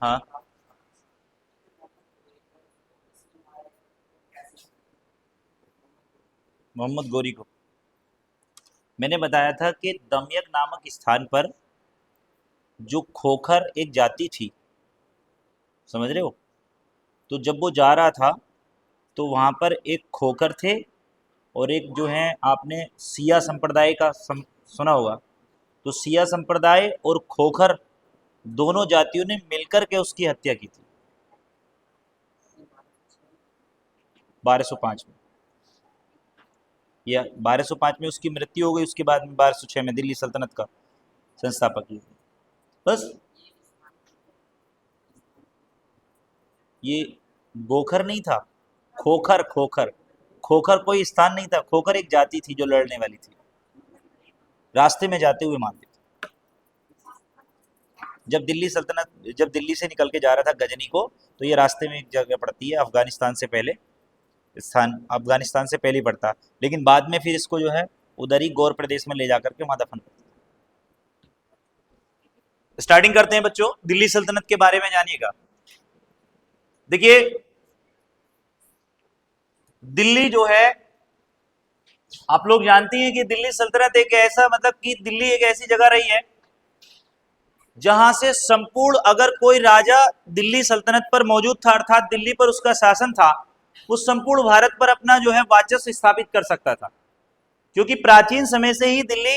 हाँ, मोहम्मद गोरी को मैंने बताया था कि दमयक नामक स्थान पर जो खोखर एक जाति थी, समझ रहे हो? तो जब वो जा रहा था तो वहाँ पर एक खोखर थे और एक जो है, आपने सिया संप्रदाय का सुना होगा। तो सिया संप्रदाय और खोखर दोनों जातियों ने मिलकर के उसकी हत्या की थी 1205 में। या 1205 में उसकी मृत्यु हो गई, उसके बाद में 1206 में दिल्ली सल्तनत का संस्थापक ही। बस ये गोखर नहीं था, खोखर खोखर। खोखर कोई स्थान नहीं था, खोखर एक जाति थी जो लड़ने वाली थी, रास्ते में जाते हुए मार दी। जब दिल्ली से निकल के जा रहा था गजनी को, तो ये रास्ते में एक जगह पड़ती है, अफगानिस्तान से पहले, स्थान अफगानिस्तान से पहले ही पड़ता, लेकिन बाद में फिर इसको जो है उधर ही गौर प्रदेश में ले जाकर के वहां दफन कर दिया। स्टार्टिंग करते हैं बच्चों, दिल्ली सल्तनत के बारे में जानिएगा। देखिए, दिल्ली जो है, आप लोग जानते हैं कि दिल्ली सल्तनत एक ऐसा, मतलब कि दिल्ली एक ऐसी जगह रही है जहां से संपूर्ण, अगर कोई राजा दिल्ली सल्तनत पर मौजूद था, अर्थात दिल्ली पर उसका शासन था, वो संपूर्ण भारत पर अपना जो है वर्चस्व स्थापित कर सकता था। क्योंकि प्राचीन समय से ही दिल्ली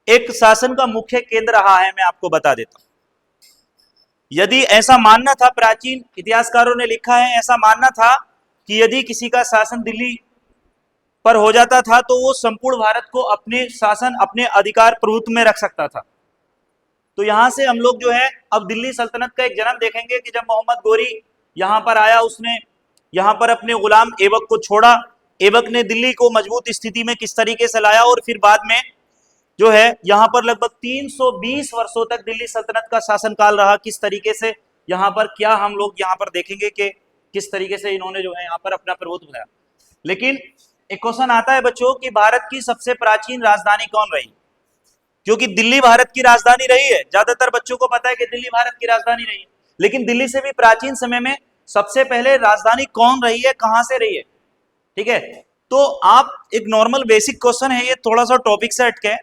एक शासन का मुख्य केंद्र रहा है। मैं आपको बता देता हूं, यदि ऐसा मानना था, प्राचीन इतिहासकारों ने लिखा है, ऐसा मानना था कि यदि किसी का शासन दिल्ली पर हो जाता था तो वो संपूर्ण भारत को अपने शासन, अपने अधिकार प्रभुत्व में रख सकता था। तो यहां से हम लोग जो है अब दिल्ली सल्तनत का एक जन्म देखेंगे कि जब मोहम्मद गोरी यहां पर आया, उसने यहां पर अपने गुलाम ऐबक को छोड़ा, ऐबक ने दिल्ली को मजबूत स्थिति में किस तरीके से लाया, और फिर बाद में जो है यहाँ पर लगभग 320 वर्षों तक दिल्ली सल्तनत का शासनकाल रहा। किस तरीके से यहाँ पर, क्या हम लोग यहाँ पर देखेंगे कि किस तरीके से इन्होंने जो है यहाँ पर अपना प्रभुत्व बनाया। लेकिन एक क्वेश्चन आता है बच्चों कि भारत की सबसे प्राचीन राजधानी कौन रही? क्योंकि दिल्ली भारत की राजधानी रही है, ज्यादातर बच्चों को पता है कि दिल्ली भारत की राजधानी रही है, लेकिन दिल्ली से भी प्राचीन समय में सबसे पहले राजधानी कौन रही है, कहां से रही है? ठीक है, तो आप एक नॉर्मल बेसिक क्वेश्चन है ये, थोड़ा सा टॉपिक से हटके,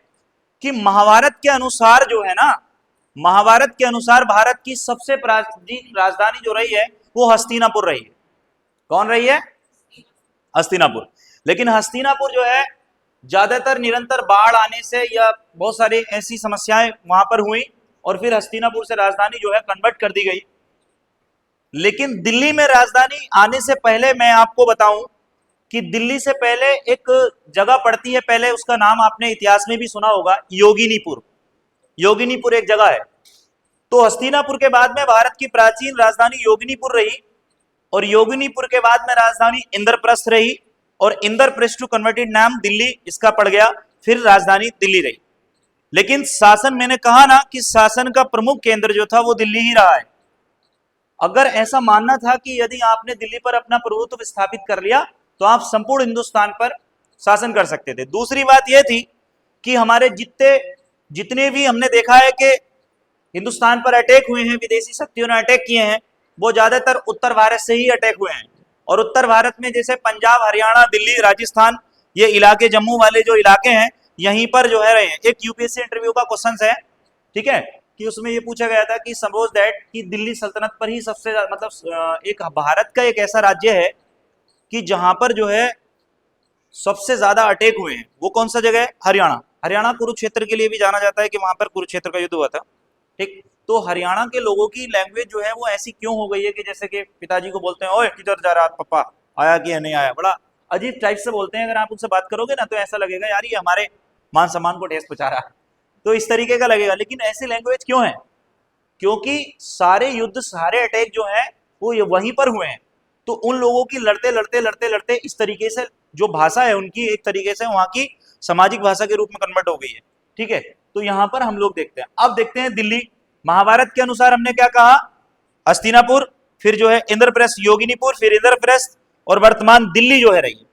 कि महाभारत के अनुसार जो है ना, महाभारत के अनुसार भारत की सबसे प्राचीन राजधानी जो रही है वो हस्तिनापुर रही है। कौन रही है? हस्तिनापुर। लेकिन हस्तिनापुर जो है ज्यादातर निरंतर बाढ़ आने से या बहुत सारी ऐसी समस्याएं वहां पर हुई, और फिर हस्तिनापुर से राजधानी जो है कन्वर्ट कर दी गई। लेकिन दिल्ली में राजधानी आने से पहले मैं आपको बताऊं कि दिल्ली से पहले एक जगह पड़ती है, पहले उसका नाम आपने इतिहास में भी सुना होगा, योगिनीपुर। योगिनीपुर एक जगह है। तो हस्तिनापुर के बाद में भारत की प्राचीन राजधानी योगिनीपुर रही, और योगिनीपुर के बाद में राजधानी इंद्रप्रस्थ रही, और इंद्रप्रस्थ टू कन्वर्टेड नाम दिल्ली इसका पड़ गया, फिर राजधानी दिल्ली रही। लेकिन शासन, मैंने कहा ना कि शासन का प्रमुख केंद्र जो था वो दिल्ली ही रहा है। अगर ऐसा मानना था कि यदि आपने दिल्ली पर अपना प्रभुत्व स्थापित कर लिया तो आप संपूर्ण हिंदुस्तान पर शासन कर सकते थे। दूसरी बात यह थी कि हमारे जितने भी हमने देखा है कि हिंदुस्तान पर अटैक हुए हैं, विदेशी शक्तियों ने अटैक किए हैं, वो ज्यादातर उत्तर भारत से ही अटैक हुए हैं। और उत्तर भारत में जैसे पंजाब, हरियाणा, दिल्ली, राजस्थान, ये इलाके, जम्मू वाले जो इलाके हैं, यहीं पर जो है रहे हैं। एक यूपीएससी इंटरव्यू का क्वेश्चन है, ठीक है, कि उसमें ये पूछा गया था कि सपोज दैट कि दिल्ली सल्तनत पर ही सबसे, मतलब एक भारत का एक ऐसा राज्य है कि जहां पर जो है सबसे ज्यादा अटैक हुए हैं, वो कौन सा जगह है? हरियाणा। हरियाणा कुरुक्षेत्र के लिए भी जाना जाता है कि वहां पर कुरुक्षेत्र का युद्ध हुआ था। ठीक, तो हरियाणा के लोगों की लैंग्वेज जो है वो ऐसी क्यों हो गई है कि जैसे कि पिताजी को बोलते हैं, ओए किधर जा रहा पापा, आया कि नहीं आया, बड़ा अजीब टाइप से बोलते हैं। अगर आप उनसे बात करोगे ना तो ऐसा लगेगा यार ये हमारे मान सम्मान को ठेस पहुंचा रहा है, तो इस तरीके का लगेगा। लेकिन ऐसी लैंग्वेज क्यों है? क्योंकि सारे युद्ध, सारे अटैक जो है वो वहीं पर हुए हैं। तो उन लोगों की लड़ते लड़ते लड़ते लड़ते इस तरीके से जो भाषा है उनकी एक तरीके से वहां की सामाजिक भाषा के रूप में कन्वर्ट हो गई है। ठीक है, तो यहां पर हम लोग देखते हैं। अब देखते हैं दिल्ली। महाभारत के अनुसार हमने क्या कहा? हस्तिनापुर, फिर जो है इंद्रप्रस्थ, योगिनीपुर, फिर इंद्रप्रस्थ, और वर्तमान दिल्ली जो है रही।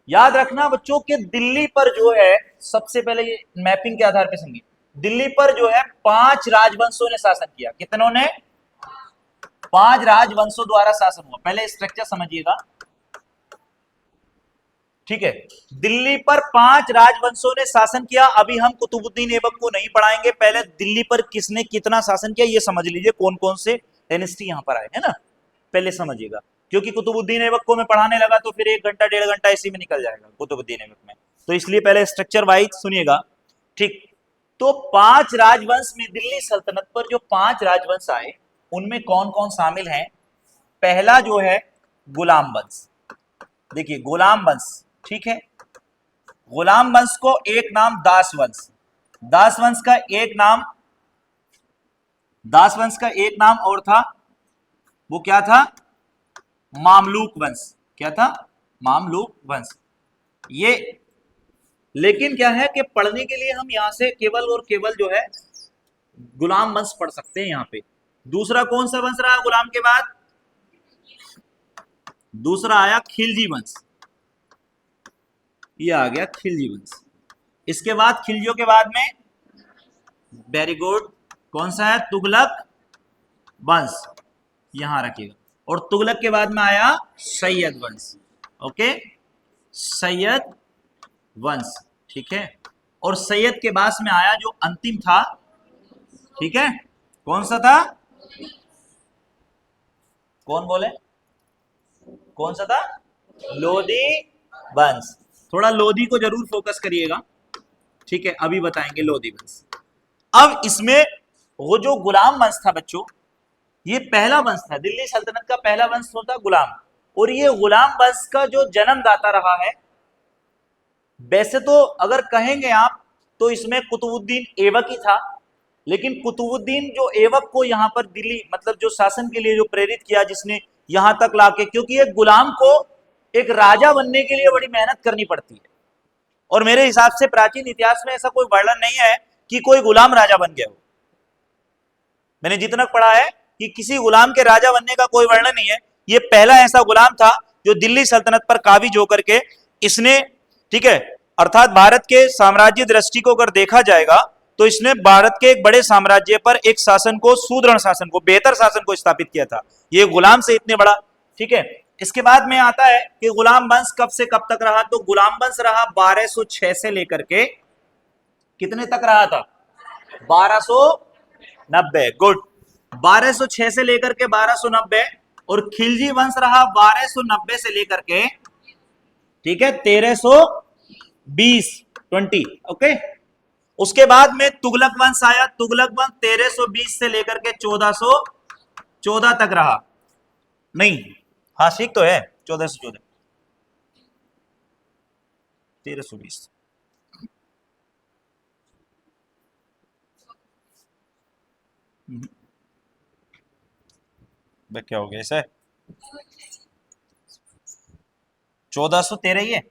याद रखना बच्चों के दिल्ली पर जो है सबसे पहले, ये मैपिंग के आधार पर समझिए, दिल्ली पर जो है 5 राजवंशों ने शासन किया। कितनों ने? 5 राजवंशों द्वारा शासन हुआ। पहले स्ट्रक्चर समझिएगा, ठीक है। दिल्ली पर 5 राजवंशों ने शासन किया। अभी हम कुतुबुद्दीन ऐबक को नहीं पढ़ाएंगे, पहले दिल्ली पर किसने कितना शासन किया ये समझ लीजिए, कौन कौन से डायनेस्टी यहां पर आए, है ना, पहले समझिएगा। क्योंकि कुतुबुद्दीन ऐबक को मैं पढ़ाने लगा तो फिर 1 घंटा 1.5 घंटा इसी में निकल जाएगा कुतुबुद्दीन ऐबक में, तो इसलिए पहले स्ट्रक्चर वाइज सुनिएगा, ठीक। तो 5 राजवंश में दिल्ली सल्तनत पर जो 5 राजवंश आए उनमें कौन कौन शामिल हैं। पहला जो है गुलाम वंश, देखिए गुलाम वंश, ठीक है। गुलाम वंश को एक नाम दास वंश, दास वंश का एक नाम, दास वंश का एक नाम और था, वो क्या था, मामलूक वंश। क्या था, मामलूक वंश। ये लेकिन क्या है कि पढ़ने के लिए हम यहां से केवल और केवल जो है गुलाम वंश पढ़ सकते हैं यहां पे। दूसरा कौन सा वंश रहा गुलाम के बाद, दूसरा आया खिलजी वंश, ये आ गया खिलजी वंश। इसके बाद खिलजियों के बाद में, वेरी गुड, कौन सा है, तुगलक वंश, यहां रखिएगा। और तुगलक के बाद में आया सैयद वंश, ओके, सैयद वंश, ठीक है। और सैयद के बाद में आया जो अंतिम था, ठीक है, कौन सा था, कौन बोले, कौन सा था, लोधी वंश। थोड़ा लोधी को जरूर फोकस करिएगा, ठीक है, अभी बताएंगे लोधी वंश। अब इसमें वो जो गुलाम वंश था बच्चों, ये पहला वंश था, दिल्ली सल्तनत का पहला वंश होता गुलाम। और ये गुलाम वंश का जो जन्मदाता रहा है, वैसे तो अगर कहेंगे आप तो इसमें कुतुबुद्दीन ऐबक ही था, लेकिन कुतुबुद्दीन जो ऐबक को यहां पर दिल्ली मतलब जो शासन के लिए जो प्रेरित किया, जिसने यहां तक लाके, क्योंकि एक गुलाम को एक राजा बनने के लिए बड़ी मेहनत करनी पड़ती है, और मेरे हिसाब से प्राचीन इतिहास में ऐसा कोई वर्णन नहीं है कि कोई गुलाम राजा बन गया हो। मैंने जितना पढ़ा है कि किसी गुलाम के राजा बनने का कोई वर्णन नहीं है। ये पहला ऐसा गुलाम था जो दिल्ली सल्तनत पर काबिज होकर के इसने, ठीक है, अर्थात भारत के साम्राज्य दृष्टि को अगर देखा जाएगा तो इसने भारत के एक बड़े साम्राज्य पर एक शासन को, सुदृढ़ शासन को, बेहतर शासन को स्थापित किया था, ये गुलाम से इतने बड़ा, ठीक है। इसके बाद में आता है कि गुलाम वंश कब से कब तक रहा, तो गुलाम वंश रहा 1206 से लेकर के कितने तक रहा था, 1290, गुड, 1206 से लेकर के 1290। और खिलजी वंश रहा 1290 से लेकर के, ठीक है, 1320, ओके। उसके बाद में तुगलक वंश आया, तुगलक वंश 1320 से लेकर के 1414 तक रहा, नहीं, हाँ ठीक तो है, 1414, 1320, क्या हो गया इसे, 1413 ही है,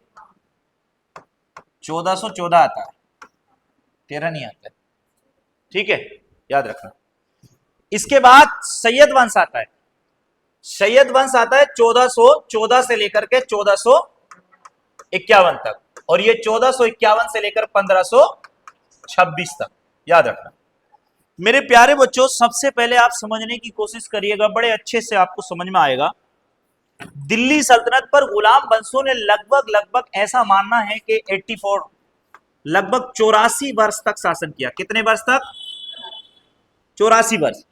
1414 आता है, 13 नहीं आता है, ठीक है, याद रखना। इसके बाद सैयद वंश आता है, सैयद वंश आता है 1414 से लेकर के 1451 तक, और ये 1451 से लेकर 1526 तक, याद रखना। मेरे प्यारे बच्चों, सबसे पहले आप समझने की कोशिश करिएगा, बड़े अच्छे से आपको समझ में आएगा। दिल्ली सल्तनत पर गुलाम वंशों ने लगभग ऐसा मानना है कि 84, लगभग 84 वर्ष तक शासन किया। कितने वर्ष तक, 84 वर्ष।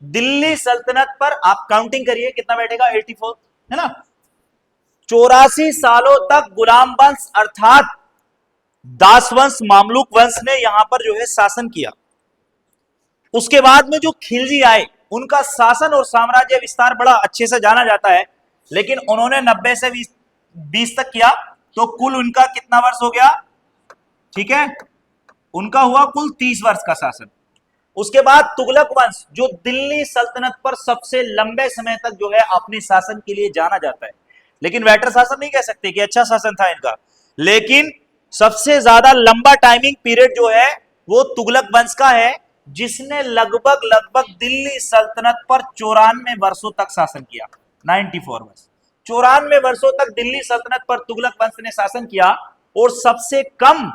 दिल्ली सल्तनत पर आप काउंटिंग करिए कितना बैठेगा, 84, है ना। 84 सालों तक गुलाम वंश अर्थात दास वंश, मामलुक वंश ने यहां पर जो है शासन किया। उसके बाद में जो खिलजी आए, उनका शासन और साम्राज्य विस्तार बड़ा अच्छे से जाना जाता है, लेकिन उन्होंने 90 से 20 तक किया, तो कुल उनका कितना वर्ष हो गया, ठीक है, उनका हुआ कुल 30 वर्ष का शासन। उसके बाद तुगलक वंश, जो दिल्ली सल्तनत पर सबसे लंबे समय तक जो है अपने शासन के लिए जाना जाता है, लेकिन बेटर शासन नहीं कह सकते कि अच्छा शासन था इनका, लेकिन सबसे ज्यादा लंबा टाइमिंग पीरियड जो है वो तुगलक वंश का है, जिसने लगभग दिल्ली सल्तनत पर 94 वर्षों तक शासन किया, 94 वर्ष, 94 वर्षों तक दिल्ली सल्तनत पर तुगलक वंश ने शासन किया। और सबसे कम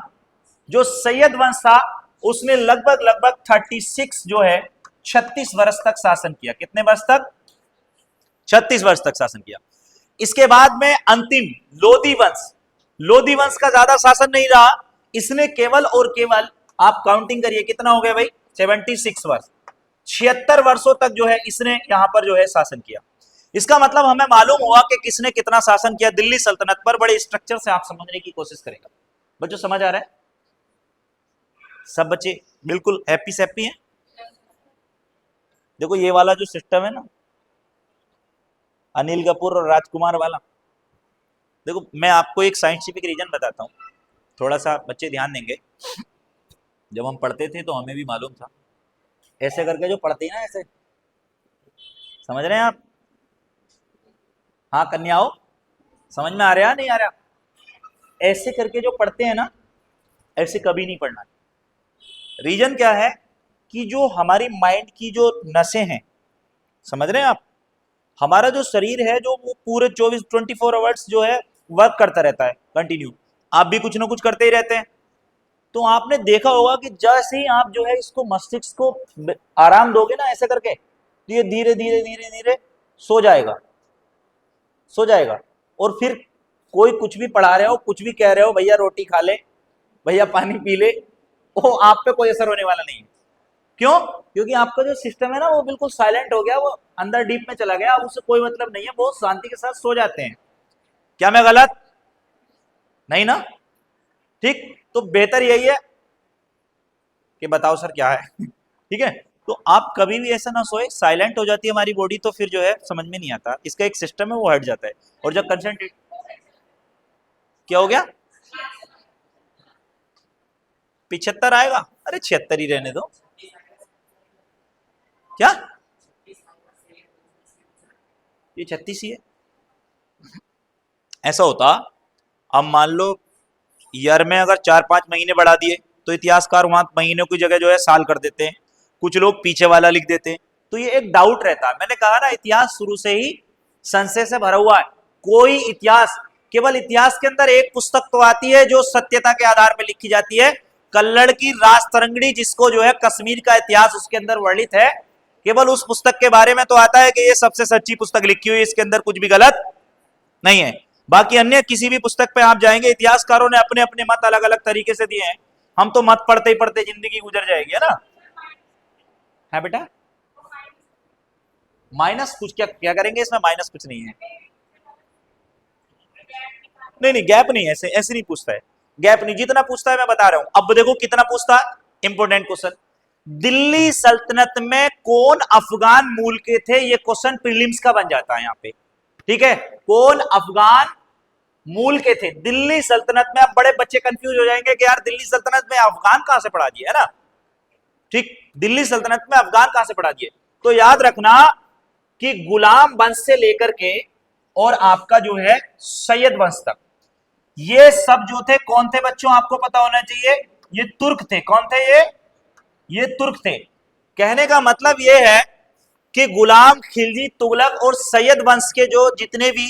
जो सैयद वंश था उसने लगभग 36 जो है 36 वर्ष तक शासन किया। कितने वर्ष तक, 36 वर्ष तक शासन किया। इसके बाद में अंतिम लोधी वंश, लोधी वंश का ज्यादा शासन नहीं रहा, इसने केवल और केवल आप काउंटिंग करिए कितना हो गया भाई, 76 वर्ष, 76 वर्षों तक जो है इसने यहां पर जो है शासन किया। इसका मतलब हमें मालूम हुआ कि किसने कितना शासन किया दिल्ली सल्तनत पर। बड़े स्ट्रक्चर से आप समझने की कोशिश करेगा। बच्चों समझ आ रहा है? सब बच्चे बिल्कुल हैप्पी सैप्पी हैं? देखो ये वाला जो सिस्टम है ना, अनिल कपूर और राजकुमार वाला, देखो मैं आपको एक साइंटिफिक रीजन बताता हूँ, थोड़ा सा बच्चे ध्यान देंगे। जब हम पढ़ते थे तो हमें भी मालूम था, ऐसे करके जो पढ़ते हैं ना, ऐसे समझ रहे हैं आप? हाँ कन्याओं, समझ में आ रहा है नहीं आ रहा? ऐसे करके जो पढ़ते हैं ना, ऐसे कभी नहीं पढ़ना। रीजन क्या है कि जो हमारी माइंड की जो नसें हैं, समझ रहे हैं आप, हमारा जो शरीर है जो वो पूरे 24 आवर्स जो है वर्क करता रहता है कंटिन्यू। आप भी कुछ ना कुछ करते ही रहते हैं। तो आपने देखा होगा कि जैसे ही आप जो है इसको मस्तिष्क को आराम दोगे ना ऐसे करके, तो ये धीरे धीरे धीरे धीरे सो जाएगा, सो जाएगा। और फिर कोई कुछ भी पढ़ा रहे हो, कुछ भी कह रहे हो, भैया रोटी खा ले, भैया पानी पी ले, वो आप पे कोई असर होने वाला नहीं है। क्यों? क्योंकि आपका जो सिस्टम है ना वो बिल्कुल साइलेंट हो गया, वो अंदर डीप में चला गया, अब उससे कोई मतलब नहीं है, बहुत शांति के साथ सो जाते हैं। क्या मैं गलत नहीं ना? ठीक, तो बेहतर यही है कि बताओ सर क्या है। ठीक है, तो आप कभी भी ऐसा ना सोए, साइलेंट हो जाती है हमारी बॉडी, तो फिर जो है समझ में नहीं आता, इसका एक सिस्टम है वो हट जाता है। और जब कंसंट्रेट, क्या हो गया? 75 आएगा? अरे 76 ही रहने दो। क्या ये 36 ही है? ऐसा होता, अब मान लो ईयर में अगर 4-5 महीने बढ़ा दिए तो इतिहासकार वहां महीनों की जगह जो है साल कर देते हैं, कुछ लोग पीछे वाला लिख देते हैं, तो ये एक डाउट रहता है। मैंने कहा ना इतिहास शुरू से ही संशय से भरा हुआ है। कोई इतिहास, केवल इतिहास के अंदर एक पुस्तक तो आती है जो सत्यता के आधार पर लिखी जाती है, कल्लड़ की राज तरंगड़ी, जिसको जो है कश्मीर का इतिहास उसके अंदर वर्णित है। केवल उस पुस्तक के बारे में तो आता है कि ये सबसे सच्ची पुस्तक लिखी हुई है, इसके अंदर कुछ भी गलत नहीं है। बाकी अन्य किसी भी पुस्तक पे आप जाएंगे, इतिहासकारों ने अपने अपने मत अलग अलग तरीके से दिए हैं। हम तो मत पढ़ते ही पढ़ते जिंदगी गुजर जाएगी, है ना? है बेटा? माइनस कुछ क्या क्या करेंगे इसमें? माइनस कुछ नहीं है। नहीं नहीं गैप नहीं, ऐसे ऐसे नहीं पूछता है, गैप नहीं। जितना पूछता है मैं बता रहा हूं। अब देखो कितना पूछता है, इंपोर्टेंट क्वेश्चन। दिल्ली सल्तनत में कौन अफगान मूल के थे? ये क्वेश्चन प्रीलिम्स का बन जाता है यहाँ पे। ठीक है, कौन अफगान मूल के थे दिल्ली सल्तनत में? अब बड़े बच्चे कंफ्यूज हो जाएंगे कि यार दिल्ली सल्तनत में अफगान कहां से पढ़ा दिए, है ना? ठीक, दिल्ली सल्तनत में अफगान कहां से पढ़ा दिए? तो याद रखना कि गुलाम वंश से लेकर के और आपका जो है सैयद वंश तक, ये सब जो थे कौन थे बच्चों? आपको पता होना चाहिए, ये तुर्क थे। कौन थे ये तुर्क थे। कहने का मतलब ये है कि गुलाम, खिलजी, तुगलक और सैयद वंश के जो जितने भी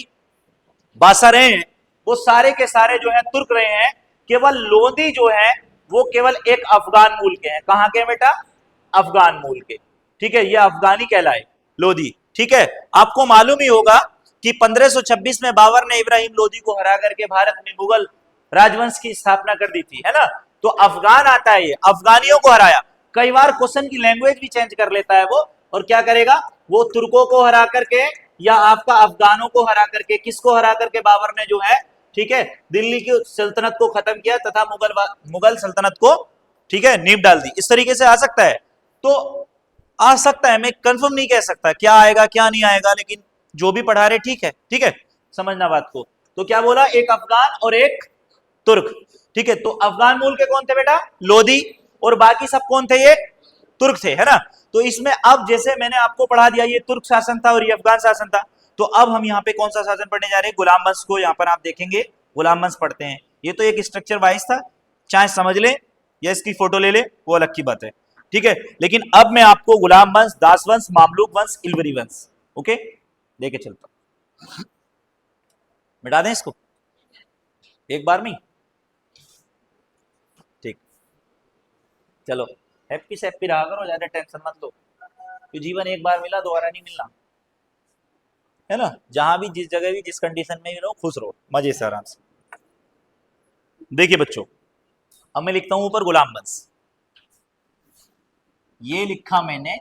बादशाह रहे हैं वो सारे के सारे जो है तुर्क रहे हैं। केवल लोधी जो है वो केवल एक अफगान मूल के हैं। कहां के बेटा? अफगान मूल के। ठीक है, ये अफगानी कहलाए लोधी। ठीक है, आपको मालूम ही होगा कि 1526 में बाबर ने इब्राहिम लोधी को हरा करके भारत में मुगल राजवंश की स्थापना कर दी थी, है ना? तो अफगान आता है, ये अफगानियों को हराया। कई बार क्वेश्चन की लैंग्वेज भी चेंज कर लेता है वो, और क्या करेगा वो, तुर्कों को हरा करके या आपका अफगानों को हरा करके, किसको हरा करके बाबर ने जो है, ठीक है, दिल्ली की सल्तनत को खत्म किया तथा मुगल सल्तनत को, ठीक है, नींव डाल दी। इस तरीके से आ सकता है, तो आ सकता है, मैं कंफर्म नहीं कह सकता क्या आएगा क्या नहीं आएगा, लेकिन जो भी पढ़ा रहे ठीक है। ठीक है, समझना बात को। तो क्या बोला, एक अफगान और एक तुर्क। ठीक है, तो अफगान मूल के कौन थे बेटा? लोधी। और बाकी सब कौन थे? ये तुर्क थे, है ना? तो इसमें अब जैसे मैंने आपको पढ़ा दिया, ये तुर्क शासन था और ये अफगान शासन था। तो अब हम यहाँ पे कौन सा शासन पढ़ने जा रहे हैं? गुलाम वंश को। यहाँ पर आप देखेंगे गुलाम वंश पढ़ते हैं। ये तो एक स्ट्रक्चर वाइज था, चाहे समझ ले या इसकी फोटो ले ले, वो अलग की बात है। ठीक है, लेकिन अब मैं आपको गुलाम वंश, दास वंश, मामलूक वंश, इलवरी वंश, ओके, लेके चलता हूं। मिटा दें इसको एक बार में? ठीक, चलो हैप्पी से हैप्पी रहा करो, ज्यादा टेंशन मत लो। तो जीवन एक बार मिला, दोबारा नहीं मिलना। है ना, जहां भी जिस जगह भी जिस कंडीशन में भी रहो खुश रहो मजे से आराम से। देखिए बच्चों, अब मैं लिखता हूं ऊपर गुलाम वंश, ये लिखा मैंने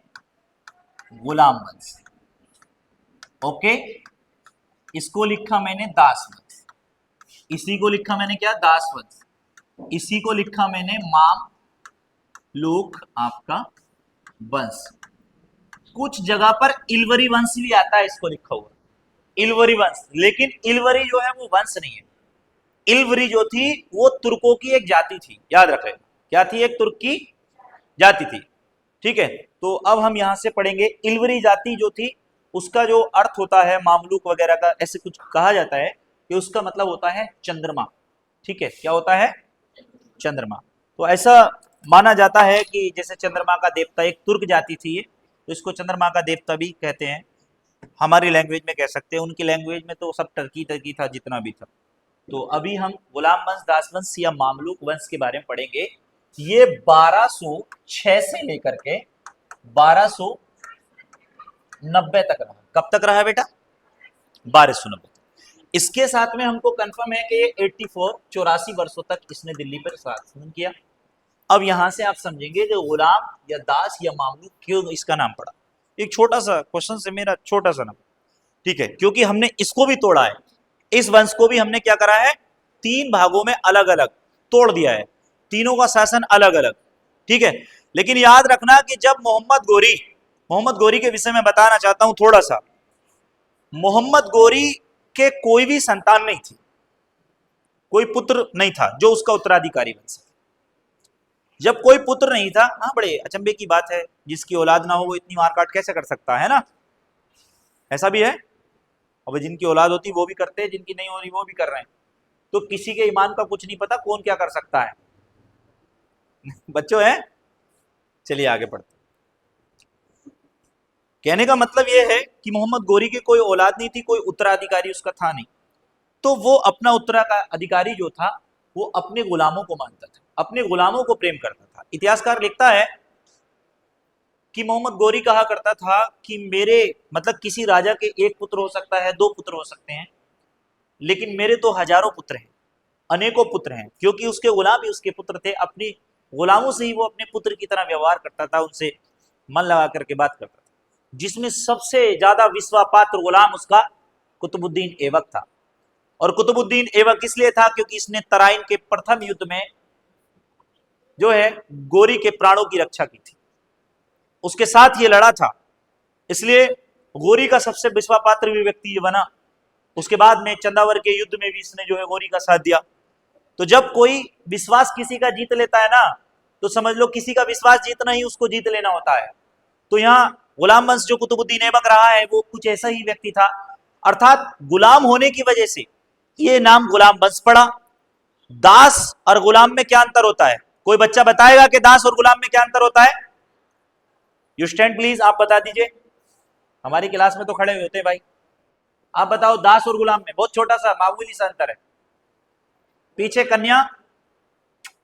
गुलाम वंश, ओके। इसको लिखा मैंने दास वंश, इसी को लिखा मैंने क्या, दास वंश, इसी को लिखा मैंने माम लूक आपका वंश। कुछ जगह पर इलवरी वंश भी आता है, इसको लिखा हुआ इलवरी वंश, लेकिन इलवरी जो है वो वंश नहीं है। इलवरी जो थी वो तुर्कों की एक जाति थी, याद रखें, क्या थी, एक तुर्क की जाति थी, ठीक है। तो अब हम यहां से पढ़ेंगे इलवरी जाति जो थी उसका जो अर्थ होता है मामलूक वगैरह का, ऐसे कुछ कहा जाता है कि उसका मतलब होता है चंद्रमा, ठीक है, क्या होता है, चंद्रमा। तो ऐसा माना जाता है कि जैसे चंद्रमा का देवता एक तुर्क जाति थी ये, तो इसको चंद्रमा का देवता भी कहते हैं, हमारी लैंग्वेज में कह सकते हैं, उनकी लैंग्वेज में तो सब टर्की टर्की था जितना भी था। तो अभी हम गुलाम वंश, दास वंश या मामलूक वंश के बारे में पढ़ेंगे। ये 1206 से लेकर के 1290 तक रहा। कब तक रहा बेटा, 1290। इसके साथ में हमको कंफर्म है कि 84 वर्षों तक इसने दिल्ली पर शासन किया। अब यहां से आप समझेंगे कि गुलाम या दास या मामलूक क्यों इसका नाम पड़ा। एक छोटा सा क्वेश्चन से मेरा छोटा सा नाम, ठीक है, क्योंकि हमने इसको भी तोड़ा है, इस वंश को भी हमने क्या करा है, 3 भागों में अलग अलग तोड़ दिया है, तीनों का शासन अलग अलग, ठीक है। लेकिन याद रखना कि जब मोहम्मद गोरी के विषय में बताना चाहता हूं थोड़ा सा। मोहम्मद गोरी के कोई भी संतान नहीं थी, कोई पुत्र नहीं था जो उसका उत्तराधिकारी बन सके। जब कोई पुत्र नहीं था, हाँ बड़े अचंभे की बात है, जिसकी औलाद ना हो वो इतनी मारकाट कैसे कर सकता है ना, ऐसा भी है। अब जिनकी औलाद होती वो भी करते हैं, जिनकी नहीं हो रही वो भी कर रहे हैं। तो किसी के ईमान का कुछ नहीं पता, कौन क्या कर सकता है बच्चों है, चलिए आगे पढ़ते। कहने का मतलब यह है कि मोहम्मद गोरी के कोई औलाद नहीं थी, कोई उत्तराधिकारी उसका था नहीं, तो वो अपना उत्तराधिकारी जो था वो अपने गुलामों को मानता था, अपने गुलामों को प्रेम करता था। इतिहासकार लिखता है कि मोहम्मद गोरी कहा करता था कि मेरे मतलब किसी राजा के एक पुत्र हो सकता है, 2 पुत्र हो सकते हैं, लेकिन मेरे तो हजारों पुत्र हैं, अनेकों पुत्र हैं, क्योंकि उसके गुलाम भी उसके पुत्र थे। अपनी गुलामों से ही वो अपने पुत्र की तरह व्यवहार करता था, उनसे मन लगा करके बात करता था। जिसमें सबसे ज्यादा विश्वापात्र गुलाम उसका कुतुबुद्दीन ऐबक था। और कुतुबुद्दीन ऐबक इसलिए था क्योंकि इसने तराइन के प्रथम युद्ध में जो है गोरी के प्राणों की रक्षा की थी, उसके साथ ये लड़ा था, इसलिए गोरी का सबसे विश्वापात्र भी व्यक्ति ये बना। उसके बाद में चंदावर के युद्ध में भी इसने जो है गोरी का साथ दिया। तो जब कोई विश्वास किसी का जीत लेता है ना, तो समझ लो किसी का विश्वास जीतना ही उसको जीत लेना होता है। तो यहाँ गुलाम वंश जो कुतुबुद्दीन ऐबक रहा है वो कुछ ऐसा ही व्यक्ति था, अर्थात गुलाम होने की वजह से ये नाम गुलाम वंश पड़ा। दास और गुलाम में क्या अंतर होता है, कोई बच्चा बताएगा कि दास और गुलाम में क्या अंतर होता है? यू स्टैंड प्लीज, आप बता दीजिए, हमारी क्लास में तो खड़े हुए होते हैं भाई, आप बताओ दास और गुलाम में बहुत छोटा सा मामूली सा अंतर है। पीछे कन्या,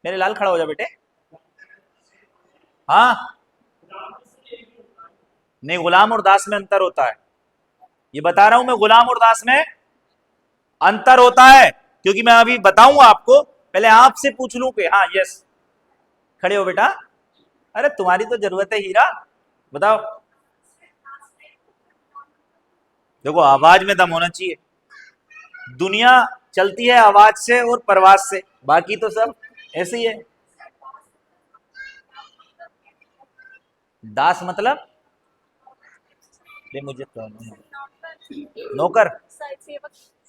मेरे लाल खड़ा हो जा बेटे, हाँ नहीं, गुलाम और दास में अंतर होता है, ये बता रहा हूं मैं, गुलाम और दास में अंतर होता है, क्योंकि मैं अभी बताऊंगा आपको, पहले आपसे पूछ लूं कि हाँ यस, खड़े हो बेटा, अरे तुम्हारी तो जरूरत है हीरा, बताओ। देखो आवाज में दम होना चाहिए, दुनिया चलती है आवाज से और प्रवास से, बाकी तो सब ऐसे ही है। दास मतलब मुझे तो नौकर,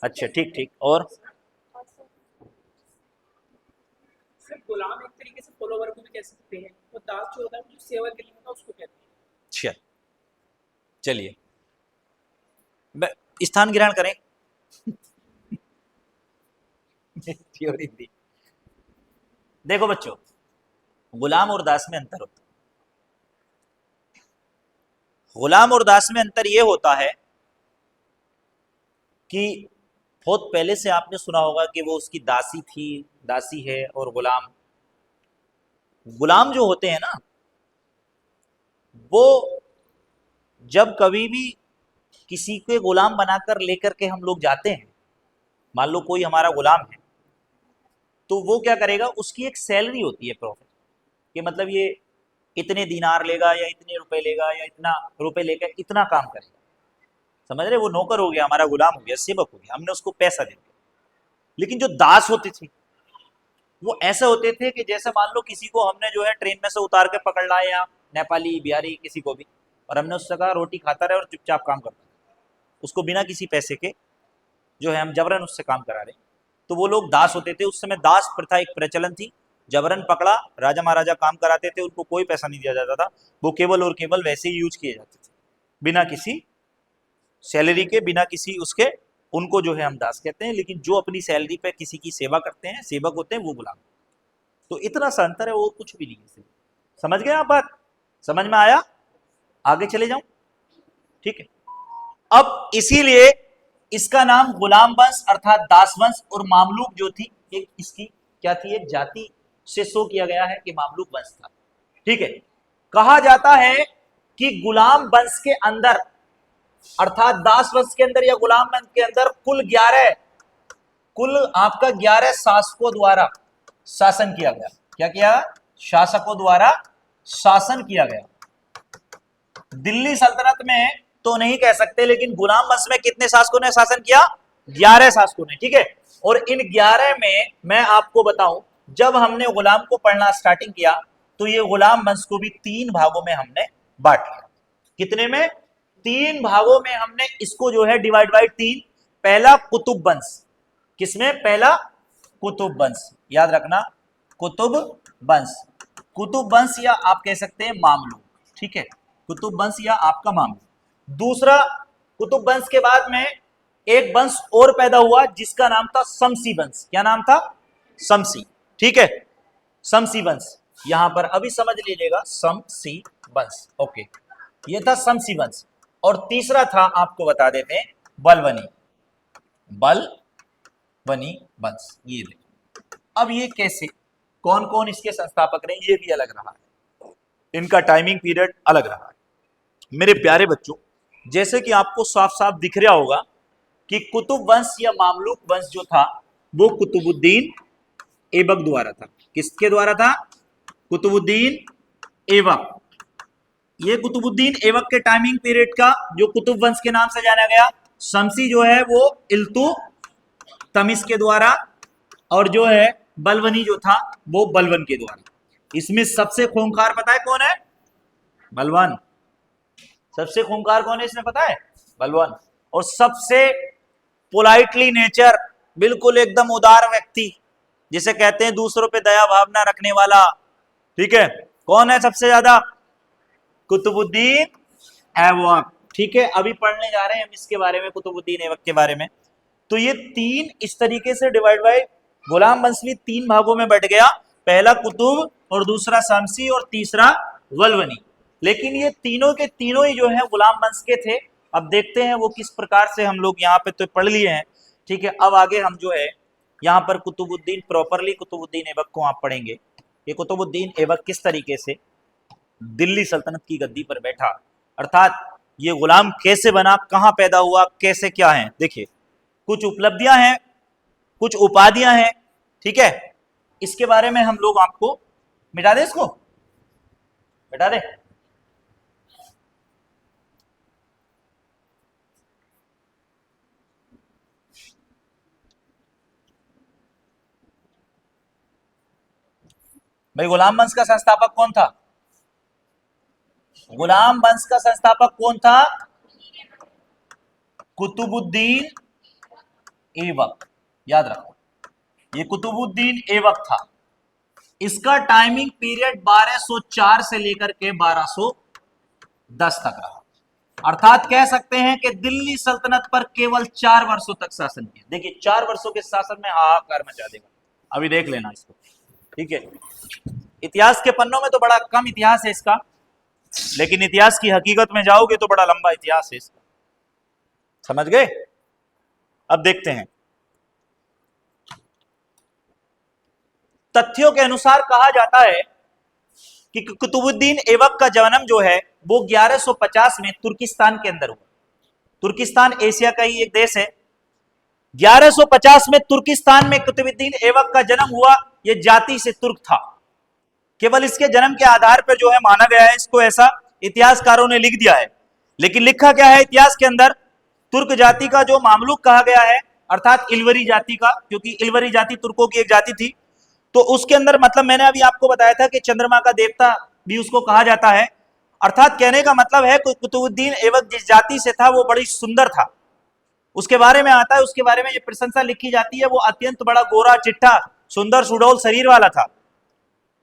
अच्छा ठीक ठीक, और सिर्फ गुलाम एक तरीके से फॉलोवर को भी कह सकते हैं, और दास जो होता है जो सेवा के लिए होता है उसको कहते हैं। अच्छा चलिए स्थान ग्रहण करें देखो बच्चों, गुलाम और दास में अंतर होता है। गुलाम और दास में अंतर यह होता है कि बहुत पहले से आपने सुना होगा कि वो उसकी दासी थी, दासी है, और गुलाम, गुलाम जो होते हैं ना वो जब कभी भी किसी के गुलाम बनाकर लेकर के हम लोग जाते हैं, मान लो कोई हमारा गुलाम है, तो वो क्या करेगा, उसकी एक सैलरी होती है प्रॉफिट, कि मतलब ये इतने दिनार लेगा या इतने रुपए लेगा या इतना रुपए लेकर इतना काम करेगा, समझ रहे, वो नौकर हो गया, हमारा गुलाम हो गया, सेवक हो गया, हमने उसको पैसा दे दिया। लेकिन जो दास होते थे वो ऐसे होते थे कि जैसे मान लो किसी को हमने जो है ट्रेन में से उतार के पकड़ लाए, या नेपाली बिहारी किसी को भी, और हमने उससे कहा रोटी खाता रहे और चुपचाप काम करता रहे, उसको बिना किसी पैसे के जो है हम जबरन उससे काम करा रहे, तो वो लोग दास होते थे। उस समय दास प्रथा एक प्रचलन थी, जबरन पकड़ा, राजा महाराजा काम कराते थे, उनको कोई पैसा नहीं दिया जाता था, वो केवल और केवल वैसे ही यूज किए जाते थे, बिना किसी सैलरी के, बिना किसी उसके, उनको जो है हम दास कहते हैं। लेकिन जो अपनी सैलरी पे किसी की सेवा करते हैं, सेवक होते हैं, वो गुलाम। तो इतना सा अंतर है, वो कुछ भी नहीं है। समझ गए आप बात? समझ में आया? आगे चले जाऊं? ठीक है। अब इसीलिए इसका नाम गुलाम वंश अर्थात दास वंश, और मामलूक जो थी एक इसकी क्या थी, एक जाति से शो किया गया है कि मामलूक वंश था। ठीक है। कहा जाता है कि गुलाम वंश के अंदर अर्थात दास वंश के अंदर या गुलाम वंश के अंदर कुल आपका 11 शासकों द्वारा शासन किया गया। क्या किया? शासकों द्वारा शासन किया गया। दिल्ली सल्तनत में तो नहीं कह सकते, लेकिन गुलाम वंश में कितने शासकों ने शासन किया? 11 शासकों ने। ठीक है। और इन 11 में मैं आपको बताऊं, जब हमने गुलाम को पढ़ना स्टार्टिंग किया तो ये गुलाम वंश को भी 3 भागों में हमने बांट लिया। कितने में? 3 भागों में हमने इसको जो है डिवाइड बाई 3। पहला कुतुब वंश, किसमें? पहला कुतुब वंश, याद रखना, कुतुब वंश। कुतुब वंश या आप कह सकते हैं मामलूक। ठीक है, कुतुब वंश या आपका मामलूक। दूसरा, कुतुब वंश के बाद में एक वंश और पैदा हुआ जिसका नाम था शमसी वंश। क्या नाम था? शमसी। ठीक है, शमसी वंश, यहां पर अभी समझ लीजिएगा, शमसी वंश। ओके, ये था शमसी वंश। और तीसरा था, आपको बता देते हैं, बलवनी वंश। ये देखो, अब ये कैसे, कौन कौन इसके संस्थापक रहे, ये भी अलग रहा है, इनका टाइमिंग पीरियड अलग रहा है। मेरे प्यारे बच्चों, जैसे कि आपको साफ साफ दिख रहा होगा कि कुतुब वंश या मामलूक वंश जो था वो कुतुबुद्दीन ऐबक द्वारा था। किसके द्वारा था? कुतुबुद्दीन ऐबक। ये कुतुबुद्दीन ऐबक के टाइमिंग पीरियड का जो कुतुब वंश के नाम से जाना गया, शमसी जो है वो इल्तुतमिश के द्वारा, और जो है बलवनी जो था वो बलवन के द्वारा। इसमें सबसे खूंखार पता है कौन है? बलवन। सबसे खूंखार कौन है इसमें पता है? बलवन। और सबसे पोलाइटली नेचर, बिल्कुल एकदम उदार व्यक्ति, जिसे कहते हैं दूसरों पे दया भावना रखने वाला, ठीक है, कौन है सबसे ज्यादा? कुतुबुद्दीन ऐबक। ठीक है, अभी पढ़ने जा रहे हैं हम इसके बारे में, कुतुबुद्दीन ऐबक के बारे में। तो ये 3 इस तरीके से डिवाइड बाय, गुलाम वंश भी 3 भागों में बट गया, पहला कुतुब, और दूसरा शमसी, और तीसरा बलवनी। लेकिन ये तीनों के तीनों ही जो है गुलाम वंश के थे। अब देखते हैं वो किस प्रकार से, हम लोग यहाँ पे तो पढ़ लिए हैं। ठीक है, अब आगे हम जो है यहाँ पर कुतुबुद्दीन, प्रॉपरली कुतुबुद्दीन ऐबक को आप पढ़ेंगे। ये कुतुबुद्दीन ऐबक किस तरीके से दिल्ली सल्तनत की गद्दी पर बैठा, अर्थात ये गुलाम कैसे बना, कहां पैदा हुआ, कैसे क्या है। देखिए, कुछ उपलब्धियां हैं, कुछ उपाधियां हैं। ठीक है, इसके बारे में हम लोग आपको, मिटा दे इसको, मिटा दे। भाई, गुलाम वंश का संस्थापक कौन था? गुलाम वंश का संस्थापक कौन था? कुतुबुद्दीन ऐबक। याद रखो, ये कुतुबुद्दीन ऐबक था। इसका टाइमिंग पीरियड 1204 से लेकर के 1210 तक रहा। अर्थात कह सकते हैं कि दिल्ली सल्तनत पर केवल 4 वर्षों तक शासन किया। देखिए, 4 वर्षों के शासन में हाहाकार मचा देगा, अभी देख लेना इसको। ठीक है, इतिहास के पन्नों में तो बड़ा कम इतिहास है इसका, लेकिन इतिहास की हकीकत में जाओगे तो बड़ा लंबा इतिहास है इसका। समझ गए? अब देखते हैं, तथ्यों के अनुसार कहा जाता है कि कुतुबुद्दीन ऐबक का जन्म जो है वो 1150 में तुर्किस्तान के अंदर हुआ। तुर्किस्तान एशिया का ही एक देश है। 1150 में तुर्किस्तान में कुतुबुद्दीन ऐबक का जन्म हुआ। यह जाति से तुर्क था। केवल इसके जन्म के आधार पर जो है माना गया है, इसको ऐसा इतिहासकारों ने लिख दिया है। लेकिन लिखा क्या है इतिहास के अंदर, तुर्क जाति का जो मामलुक कहा गया है, अर्थात इलवरी जाति का, क्योंकि इलवरी जाति तुर्कों की एक जाति थी। तो उसके अंदर मतलब मैंने अभी आपको बताया था कि चंद्रमा का देवता भी उसको कहा जाता है। अर्थात कहने का मतलब है कुतुबुद्दीन ऐबक जिस जाति से था वो बड़ी सुंदर था। उसके बारे में आता है, उसके बारे में ये प्रशंसा लिखी जाती है, वो अत्यंत बड़ा गोरा चिट्ठा सुंदर सुडौल शरीर वाला था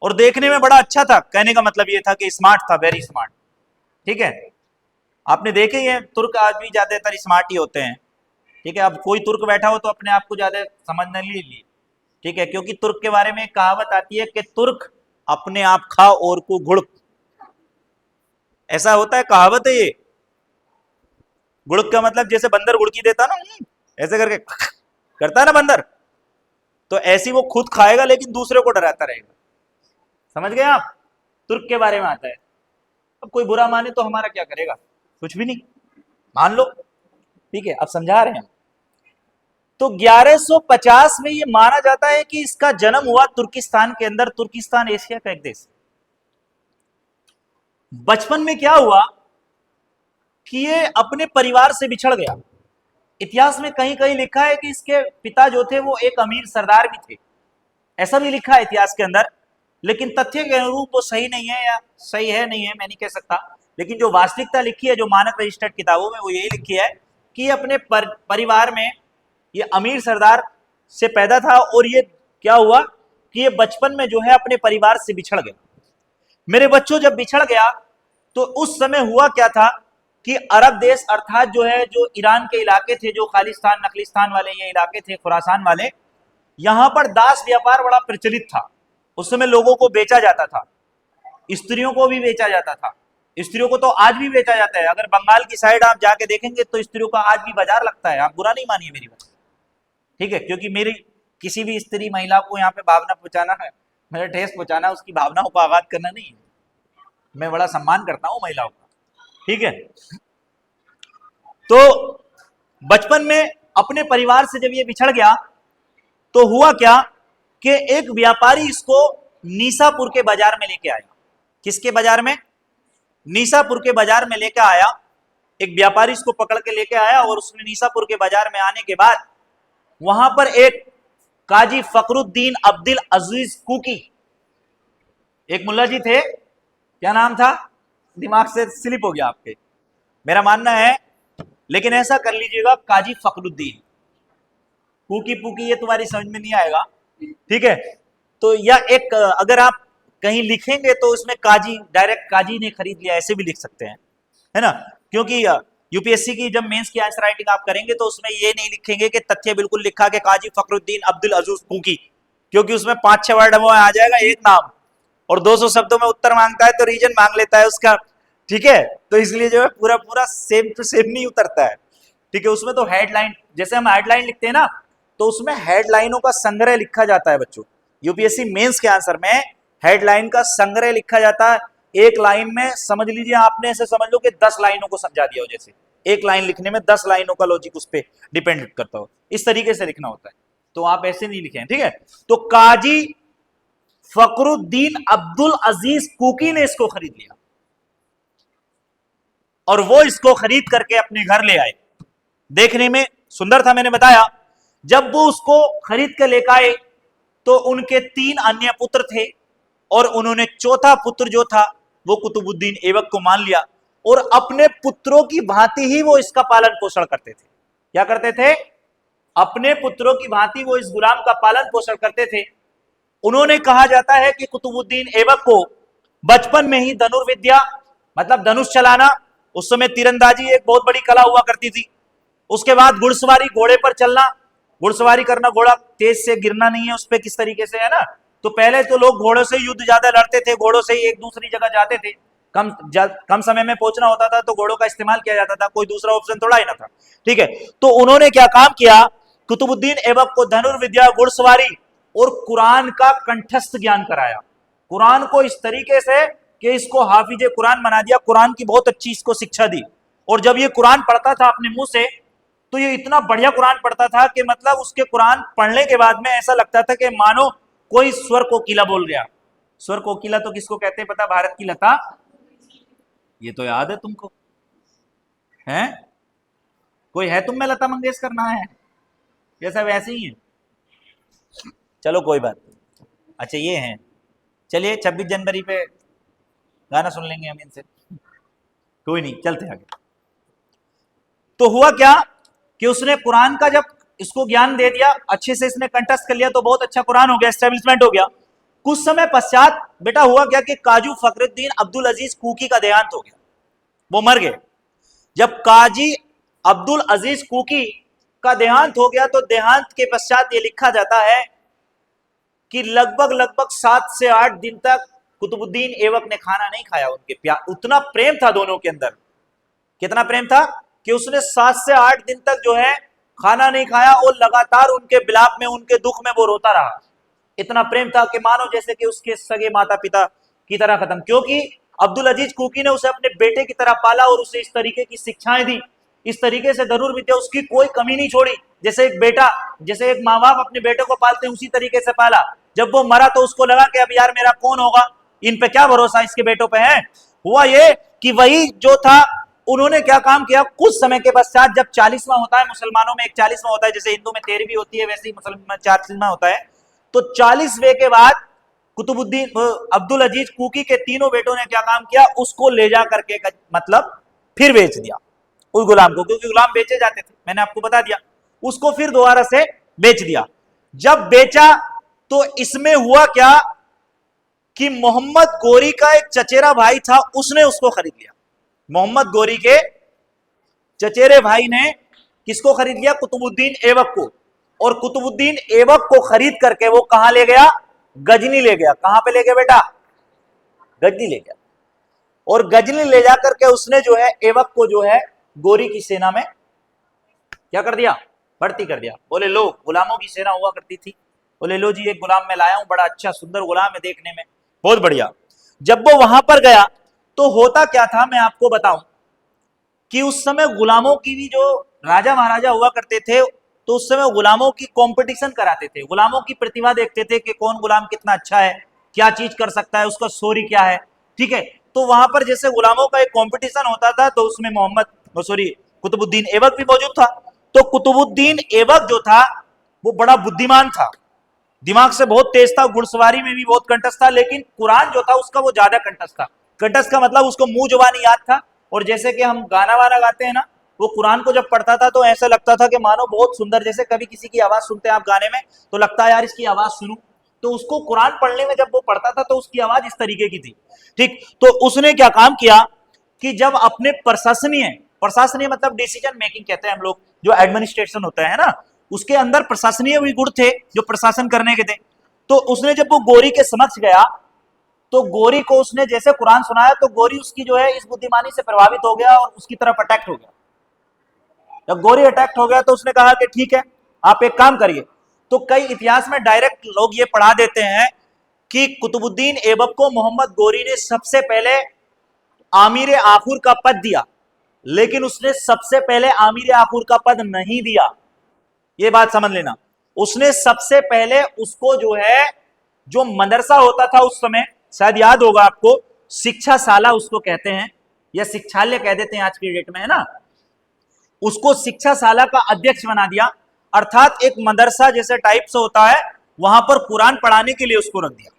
और देखने में बड़ा अच्छा था। कहने का मतलब ये था कि स्मार्ट था, वेरी स्मार्ट। ठीक है, आपने देखे ही है तुर्क आदमी ज्यादातर स्मार्ट ही होते हैं। ठीक है, अब कोई तुर्क बैठा हो तो अपने आप को ज्यादा समझने लीजिए। ठीक है, क्योंकि तुर्क के बारे में एक कहावत आती है कि तुर्क अपने आप खा और को घुड़क, ऐसा होता है, कहावत है ये। गुड़क का मतलब जैसे बंदर गुड़की देता ना, ऐसे करके करता है ना बंदर, तो ऐसी वो खुद खाएगा लेकिन दूसरे को डराता रहेगा। समझ गए आप? तुर्क के बारे में आता है। अब कोई बुरा माने तो हमारा क्या करेगा, कुछ भी नहीं, मान लो। ठीक है, अब समझा रहे हैं। तो 1150 में ये माना जाता है कि इसका जन्म हुआ तुर्किस्तान के अंदर। तुर्किस्तान एशिया का एक देश। बचपन में क्या हुआ कि ये अपने परिवार से बिछड़ गया। इतिहास में कहीं कहीं लिखा है कि इसके पिता जो थे वो एक अमीर सरदार भी थे, ऐसा भी लिखा है इतिहास के अंदर। लेकिन तथ्य के अनुरूप वो सही नहीं है, या सही है नहीं है मैं नहीं कह सकता, लेकिन जो वास्तविकता लिखी है, जो मानक रजिस्टर्ड किताबों में, वो यही लिखी है कि अपने परिवार में ये अमीर सरदार से पैदा था और ये क्या हुआ कि ये बचपन में जो है अपने परिवार से बिछड़ गया। मेरे बच्चों जब बिछड़ गया तो उस समय हुआ क्या था कि अरब देश अर्थात जो है जो ईरान के इलाके थे, जो खालिस्तान नखलिस्तान वाले ये इलाके थे, खुरासान वाले, यहां पर दास व्यापार बड़ा प्रचलित था। उस समय लोगों को बेचा जाता था, स्त्रियों को भी बेचा जाता था। स्त्रियों को तो आज भी बेचा जाता है। अगर बंगाल की साइड आप जाके देखेंगे तो स्त्रियों का आज भी बाजार लगता है। आप बुरा नहीं मानिए मेरी बात, ठीक है, क्योंकि मेरी किसी भी स्त्री महिला को यहाँ पे भावना पहुंचाना है, मेरा ठेस पहुंचाना, उसकी भावनाओं को आघात करना नहीं है। मैं बड़ा सम्मान करता हूं महिलाओं का। ठीक है, तो बचपन में अपने परिवार से जब ये बिछड़ गया तो हुआ क्या कि एक व्यापारी इसको नीसापुर के बाजार में लेके आया। किसके बाजार में? नीसापुर के बाजार में लेके आया। एक व्यापारी इसको पकड़ के लेके आया और उसने नीसापुर के बाजार में आने के बाद वहां पर एक काजी फखरुद्दीन अब्दुल अजीज कुकी, एक मुल्ला जी थे, क्या नाम था, दिमाग से स्लिप हो गया आपके, मेरा मानना है, लेकिन ऐसा कर लीजिएगा काजी फखरुद्दीन। कुकी पुकी ये तुम्हारी समझ में नहीं आएगा। ठीक है, तो यह एक, अगर आप कहीं लिखेंगे तो उसमें काजी, डायरेक्ट काजी ने खरीद लिया, ऐसे भी लिख सकते हैं, है ना, क्योंकि यूपीएससी की जब मेंस की आंसर राइटिंग आप करेंगे तो उसमें ये नहीं लिखेंगे कि तथ्य बिल्कुल लिखा के काजी फखरुद्दीन अब्दुल अजीज कुकी, क्योंकि उसमें 5-6 वर्ड में आ जाएगा एक नाम, और 200 शब्दों में उत्तर मांगता है तो रीजन मांग लेता है उसका। ठीक है, तो इसलिए जो है पूरा पूरा सेम टू सेम नहीं उतरता है। ठीक है, उसमें तो हेडलाइन, जैसे हम हेडलाइन लिखते हैं ना, तो उसमें हेडलाइनों का संग्रह लिखा जाता है बच्चों। यूपीएससी मेंस के आंसर में हेडलाइन का संग्रह लिखा जाता है। एक लाइन में समझ लीजिए, आपने ऐसे समझ लो कि 10 लाइनों को समझा दिया हो, जैसे एक लाइन लिखने में 10 लाइनों का लॉजिक उस पर डिपेंड करता हो, इस तरीके से लिखना होता है। तो आप ऐसे नहीं लिखें। ठीक है, तो काजी फखरुद्दीन अब्दुल अजीज कुकी ने इसको खरीद लिया और वो इसको खरीद करके अपने घर ले आए। देखने में सुंदर था, मैंने बताया। जब वो उसको खरीद के लेकर आए तो उनके 3 अन्य पुत्र थे और उन्होंने चौथा पुत्र जो था वो कुतुबुद्दीन ऐबक को मान लिया और अपने पुत्रों की भांति ही वो इसका पालन पोषण करते थे। क्या करते थे? अपने पुत्रों की भांति वो इस गुलाम का पालन पोषण करते थे। उन्होंने, कहा जाता है कि कुतुबुद्दीन ऐबक को बचपन में ही धनुर्विद्या, मतलब धनुष चलाना, उस समय तीरंदाजी एक बहुत बड़ी कला हुआ करती थी। उसके बाद घुड़सवारी, घोड़े पर चलना, घुड़सवारी करना, घोड़ा तेज से गिरना नहीं है उस पर किस तरीके से, है ना। तो पहले तो लोग घोड़ों से युद्ध ज्यादा लड़ते थे, घोड़ों से ही एक दूसरी जगह जाते थे। कम समय में पहुंचना होता था तो घोड़ों का इस्तेमाल किया जाता था, कोई दूसरा ऑप्शन थोड़ा ही ना था। ठीक है, तो उन्होंने क्या काम किया, कुतुबुद्दीन ऐबक को धनुर्विद्या, घुड़सवारी और कुरान का कंठस्थ ज्ञान कराया। कुरान को इस तरीके से कि इसको हाफिजे कुरान बना दिया, कुरान की बहुत अच्छी इसको शिक्षा दी। और जब ये कुरान पढ़ता था अपने मुंह से, तो ये इतना बढ़िया कुरान पढ़ता था कि मतलब उसके कुरान पढ़ने के बाद में ऐसा लगता था कि मानो कोई स्वर कोकिला बोल गया। स्वर कोकिला तो किसको कहते हैं पता? भारत की लता। ये तो याद है तुमको, हैं? कोई है तुम में लता मंगेशकर ना है? ये सब ऐसे ही है। चलो कोई बात नहीं। अच्छा ये हैं, चलिए 26 जनवरी पे गाना सुन लेंगे हम इनसे, कोई नहीं, चलते आगे। तो हुआ क्या कि उसने कुरान का जब इसको ज्ञान दे दिया, अच्छे से इसने कंठस्थ कर लिया, तो बहुत अच्छा कुरान हो गया, एस्टेब्लिशमेंट हो गया। कुछ समय पश्चात बेटा हुआ क्या कि काजू फखरुद्दीन अब्दुल अजीज कुकी का देहांत हो गया, वो मर गए। जब काजी अब्दुल अजीज कुकी का देहांत हो गया, तो देहांत के पश्चात ये लिखा जाता है कि लगभग 7 से 8 दिन तक कुतुबुद्दीन ऐबक ने खाना नहीं खाया। उनके प्यार, उतना प्रेम था दोनों के अंदर। कितना प्रेम था कि उसने 7 से 8 दिन तक जो है खाना नहीं खाया और लगातार उनके विलाप में, उनके दुख में वो रोता रहा। इतना प्रेम था कि मानो जैसे कि उसके सगे माता पिता की तरह खत्म, क्योंकि अब्दुल अजीज कुकी ने उसे अपने बेटे की तरह पाला और उसे इस तरीके की शिक्षाएं दी, इस तरीके से धनुर्विद्या उसकी कोई कमी नहीं छोड़ी। जैसे एक बेटा, जैसे एक माँ बाप अपने बेटे को पालते हैं, उसी तरीके से पाला। जब वो मरा तो उसको लगा कि अब यार मेरा कौन होगा, इन पे क्या भरोसा इसके बेटों पे है। हुआ ये कि वही जो था, उन्होंने क्या काम किया, कुछ समय के पश्चात जब 40वां होता है, मुसलमानों में एक 40वां होता है, जैसे हिंदू में 13वीं होती है, वैसे ही मुसलमान में 40वां होता है। तो 40वें के बाद कुतुबुद्दीन अब्दुल अजीज कुकी के तीनों बेटों ने क्या काम किया, उसको ले जा करके मतलब फिर बेच दिया उस गुलाम को, क्योंकि गुलाम बेचे जाते थे, मैंने आपको बता दिया। उसको फिर दोबारा से बेच दिया। जब बेचा तो इसमें हुआ क्या कि मोहम्मद गोरी का एक चचेरा भाई था, उसने उसको खरीद लिया। मोहम्मद गोरी के चचेरे भाई ने किसको खरीद लिया? कुतुबुद्दीन ऐबक को। और कुतुबुद्दीन ऐबक को खरीद करके वो कहां ले गया? गजनी ले गया। कहां पे ले गया बेटा? गजनी ले गया। और गजनी ले जाकर के उसने जो है ऐबक को जो है गोरी की सेना में क्या कर दिया? भर्ती कर दिया। बोले लो, गुलामों की सेना हुआ करती थी, बोले लो जी एक गुलाम मैं लाया हूं, बड़ा अच्छा सुंदर गुलाम है देखने में, बहुत बढ़िया। जब वो वहां पर गया तो होता क्या था मैं आपको बताऊं कि उस समय गुलामों की भी, जो राजा महाराजा हुआ करते थे, तो उस समय गुलामों की कंपटीशन कराते थे, गुलामों की प्रतिभा देखते थे कि कौन गुलाम कितना अच्छा है, क्या चीज कर सकता है, उसका स्टोरी क्या है। ठीक है, तो वहां पर जैसे गुलामों का एक कंपटीशन होता था, तो उसमें कुतुबुद्दीन ऐबक भी मौजूद था। तो कुतुबुद्दीन ऐबक जो था वो बड़ा बुद्धिमान था, दिमाग से बहुत तेज था, घुड़सवारी में भी बहुत कंटस्ट था, लेकिन कुरान जो था उसका वो ज्यादा कंटस्ट था। कंटस्ट का मतलब उसको मुंह जुबानी याद था। और जैसे कि हम गाना वाना गाते हैं ना, वो कुरान को जब पढ़ता था तो ऐसा लगता था कि मानो बहुत सुंदर, जैसे कभी किसी की आवाज सुनते हैं आप गाने में तो लगता है यार इसकी आवाज सुनूं, तो उसको कुरान पढ़ने में जब वो पढ़ता था तो उसकी आवाज इस तरीके की थी। ठीक, तो उसने क्या काम किया कि जब अपने प्रशासनीय मतलब डिसीजन मेकिंग कहते हैं हम लोग, जो एडमिनिस्ट्रेशन होता है ना, उसके अंदर प्रशासनीय भी गुण थे जो प्रशासन करने के थे। तो उसने जब वो गोरी के समक्ष गया तो गोरी को उसने जैसे कुरान सुनाया, तो गोरी उसकी जो है इस बुद्धिमानी से प्रभावित हो गया और उसकी तरफ अटैक्ट हो गया। जब गोरी अटैक्ट हो गया तो उसने कहा कि ठीक है आप एक काम करिए। तो कई इतिहास में डायरेक्ट लोग ये पढ़ा देते हैं कि कुतुबुद्दीन ऐबक को मोहम्मद गोरी ने सबसे पहले आमिर आखुर का पद दिया, लेकिन उसने सबसे पहले आमिर आखुर का पद नहीं दिया। ये बात समझ लेना, उसने सबसे पहले उसको जो है, जो मदरसा होता था उस समय, शायद याद होगा आपको, शिक्षा शाला उसको कहते हैं या शिक्षालय कह देते हैं आज की डेट में, है ना, उसको शिक्षा शाला का अध्यक्ष बना दिया। अर्थात एक मदरसा जैसे टाइप से होता है, वहां पर कुरान पढ़ाने के लिए उसको रख दिया।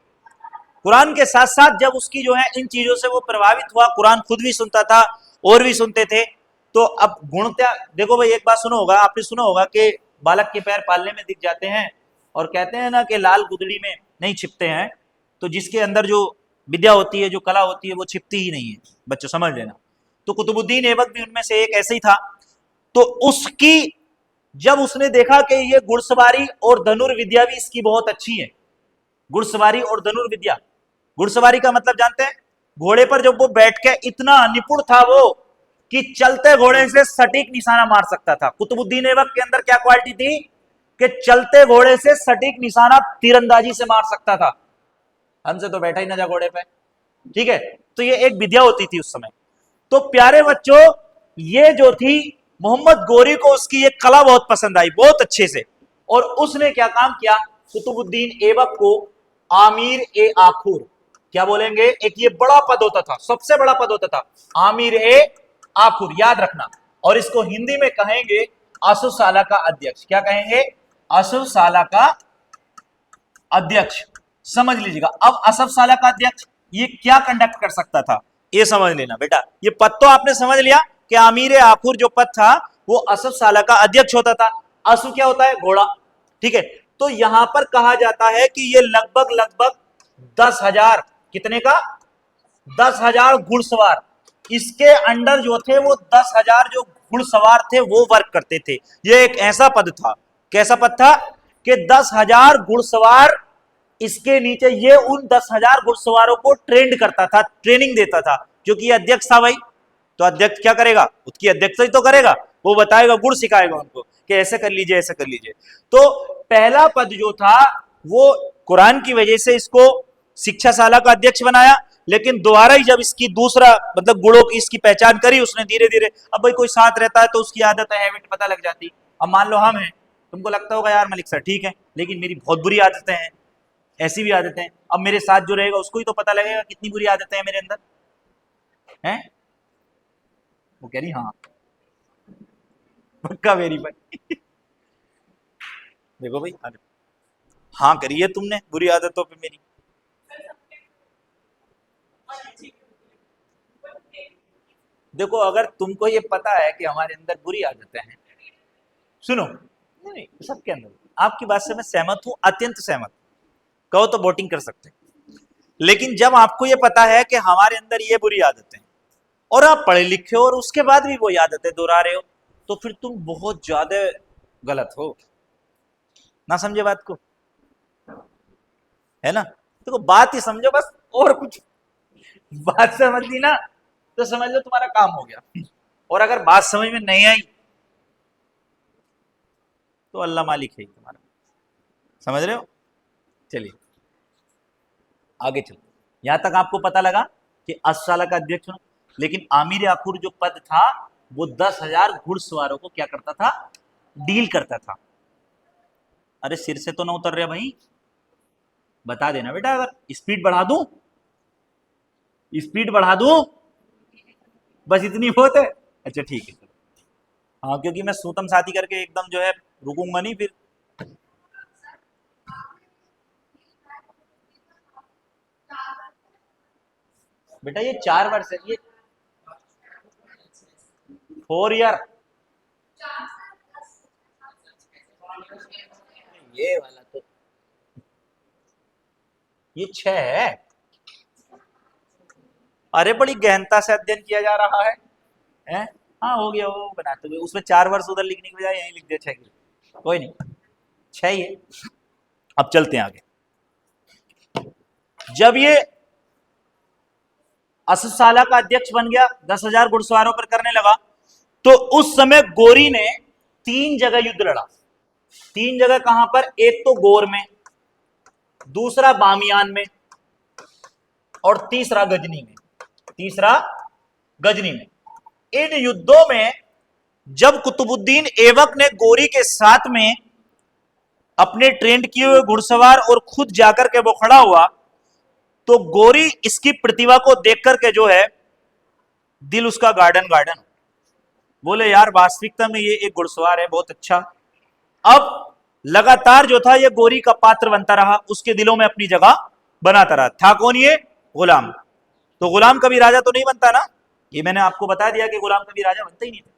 कुरान के साथ साथ जब उसकी जो है इन चीजों से वो प्रभावित हुआ, कुरान खुद भी सुनता था और भी सुनते थे। तो अब गुणत्या देखो भाई, एक बात सुनो होगा, आपने सुना होगा कि बालक के पैर पालने में दिख जाते हैं, और कहते हैं ना कि लाल गुदड़ी में नहीं छिपते हैं। तो जिसके अंदर जो विद्या होती है, जो कला होती है, वो छिपती ही नहीं है, बच्चों समझ लेना। तो कुतुबुद्दीन ऐबक भी उनमें से एक ऐसे ही था। तो उसकी जब उसने देखा कि ये घुड़सवारी और धनुर्विद्या भी इसकी बहुत अच्छी है, घुड़सवारी और धनुर्विद्या, घुड़सवारी का मतलब जानते हैं, घोड़े पर जब वो बैठ के, इतना निपुण था वो कि चलते घोड़े से सटीक निशाना मार सकता था। कुतुबुद्दीन ऐबक के अंदर क्या क्वालिटी थी कि चलते घोड़े से सटीक निशाना तीरंदाजी से मार सकता था। हमसे तो बैठा ही ना जा घोड़े पे, ठीक है। तो ये एक विद्या होती थी उस समय। तो प्यारे बच्चों, ये जो थी मोहम्मद गोरी को उसकी ये कला बहुत पसंद आई, बहुत अच्छे से, और उसने क्या काम किया, कुतुबुद्दीन ऐबक को आमीर ए आखुर, क्या बोलेंगे, एक ये बड़ा पद होता था, सबसे बड़ा पद होता था, आमीर ए आखुर, याद रखना। और इसको हिंदी में कहेंगे असुसाला का अध्यक्ष। क्या कहेंगे? असुसाला का अध्यक्ष। समझ लीजिएगा। अब असफ साला का अध्यक्ष ये क्या कंडक्ट कर सकता था, ये समझ लेना बेटा। ये पद तो आपने समझ लिया कि आमीर आखुर जो पद था वो असफ साला का अध्यक्ष होता था। असु क्या होता है? घोड़ा। ठीक है, तो यहां पर कहा जाता है कि ये लगभग लगभग 10,000, कितने का? 10,000 घुड़सवार इसके अंडर जो थे, वो 10,000 जो घुड़सवार थे वो वर्क करते थे। ये एक ऐसा पद था, कैसा पद था कि 10,000 घुड़सवार इसके नीचे, ये उन 10,000 घुड़सवारों को ट्रेंड करता था, ट्रेनिंग देता था, क्योंकि अध्यक्ष था भाई। तो अध्यक्ष क्या करेगा? उसकी अध्यक्षता ही तो करेगा, वो बताएगा, गुड़ सिखाएगा उनको कि ऐसे कर लीजिए, ऐसे कर लीजिए। तो पहला पद जो था वो कुरान की वजह से इसको शिक्षाशाला का अध्यक्ष बनाया, लेकिन दोबारा ही जब इसकी दूसरा मतलब गुणों की इसकी पहचान करी उसने धीरे धीरे, अब भाई कोई साथ रहता है तो उसकी आदत है, हैबिट पता लग जाती। अब मान लो हम हैं, तुमको लगता होगा यार मलिक सर ठीक है, लेकिन मेरी बहुत बुरी आदतें हैं, ऐसी भी आदतें हैं। अब मेरे साथ जो रहेगा उसको ही तो पता लगेगा कितनी बुरी आदतें हैं मेरे अंदर हैं। वो कह रही हाँ पक्का मेरी भाई देखो भाई, हाँ करिए तुमने बुरी आदतों पे मेरी। देखो अगर तुमको ये पता है कि हमारे अंदर बुरी आदतें हैं, सुनो, नहीं सबके अंदर, आपकी बात से मैं सहमत हूं, अत्यंत सहमत, कहो तो वोटिंग कर सकते हैं। लेकिन जब आपको ये पता है कि हमारे अंदर ये बुरी आदतें हैं और आप पढ़े लिखे हो और उसके बाद भी वो आदतें दोहरा रहे हो, तो फिर तुम बहुत ज्यादा गलत हो। ना समझे बात को, है ना? देखो बात ही समझो बस, और कुछ बात समझ ली ना तो समझ लो तुम्हारा काम हो गया। और अगर बात समझ में नहीं आई तो अल्लाह मालिक है तुम्हारा, समझ रहे हो? चलिए आगे चलो। यहां तक आपको पता लगा कि अस्साला का अध्यक्ष होना, लेकिन आमिर आखुर जो पद था वो 10,000 घुड़सवारों को क्या करता था? डील करता था। अरे सिर से तो ना उतर रहा भाई, बता देना बेटा, अगर स्पीड बढ़ा दूं, स्पीड बढ़ा दूं, बस इतनी बहुत है। अच्छा ठीक है, हाँ क्योंकि मैं सूतम साथी करके एकदम जो है रुकूंगा नहीं फिर। बेटा ये 4 वर्ष है, ये 4 ईयर, ये वाला तो ये 6 है। अरे बड़ी गहनता से अध्ययन किया जा रहा है? हाँ हो गया, वो बनाते हुए उसमें 4 वर्ष उधर लिखने की बजाय यहीं लिख दिया 6 की, कोई नहीं 6 ही है। अब चलते हैं आगे। जब ये अससाला का अध्यक्ष बन गया, 10,000 घुड़सवारों पर करने लगा, तो उस समय गोरी ने 3 जगह युद्ध लड़ा। 3 जगह कहां पर? एक तो गोर में, दूसरा बामियान में, और तीसरा गजनी में। तीसरा गजनी में। इन युद्धों में जब कुतुबुद्दीन ऐबक ने गोरी के साथ में अपने ट्रेंड किए हुए घुड़सवार और खुद जाकर के वो खड़ा हुआ, तो गोरी इसकी प्रतिभा को देख करके जो है दिल उसका गार्डन गार्डन, बोले यार वास्तविकता में ये एक घुड़सवार है, बहुत अच्छा। अब लगातार जो था ये गोरी का पात्र बनता रहा, उसके दिलों में अपनी जगह बनाता रहा। था कौन ये? गुलाम। तो गुलाम कभी राजा तो नहीं बनता ना, ये मैंने आपको बता दिया कि गुलाम कभी राजा बनता ही नहीं था।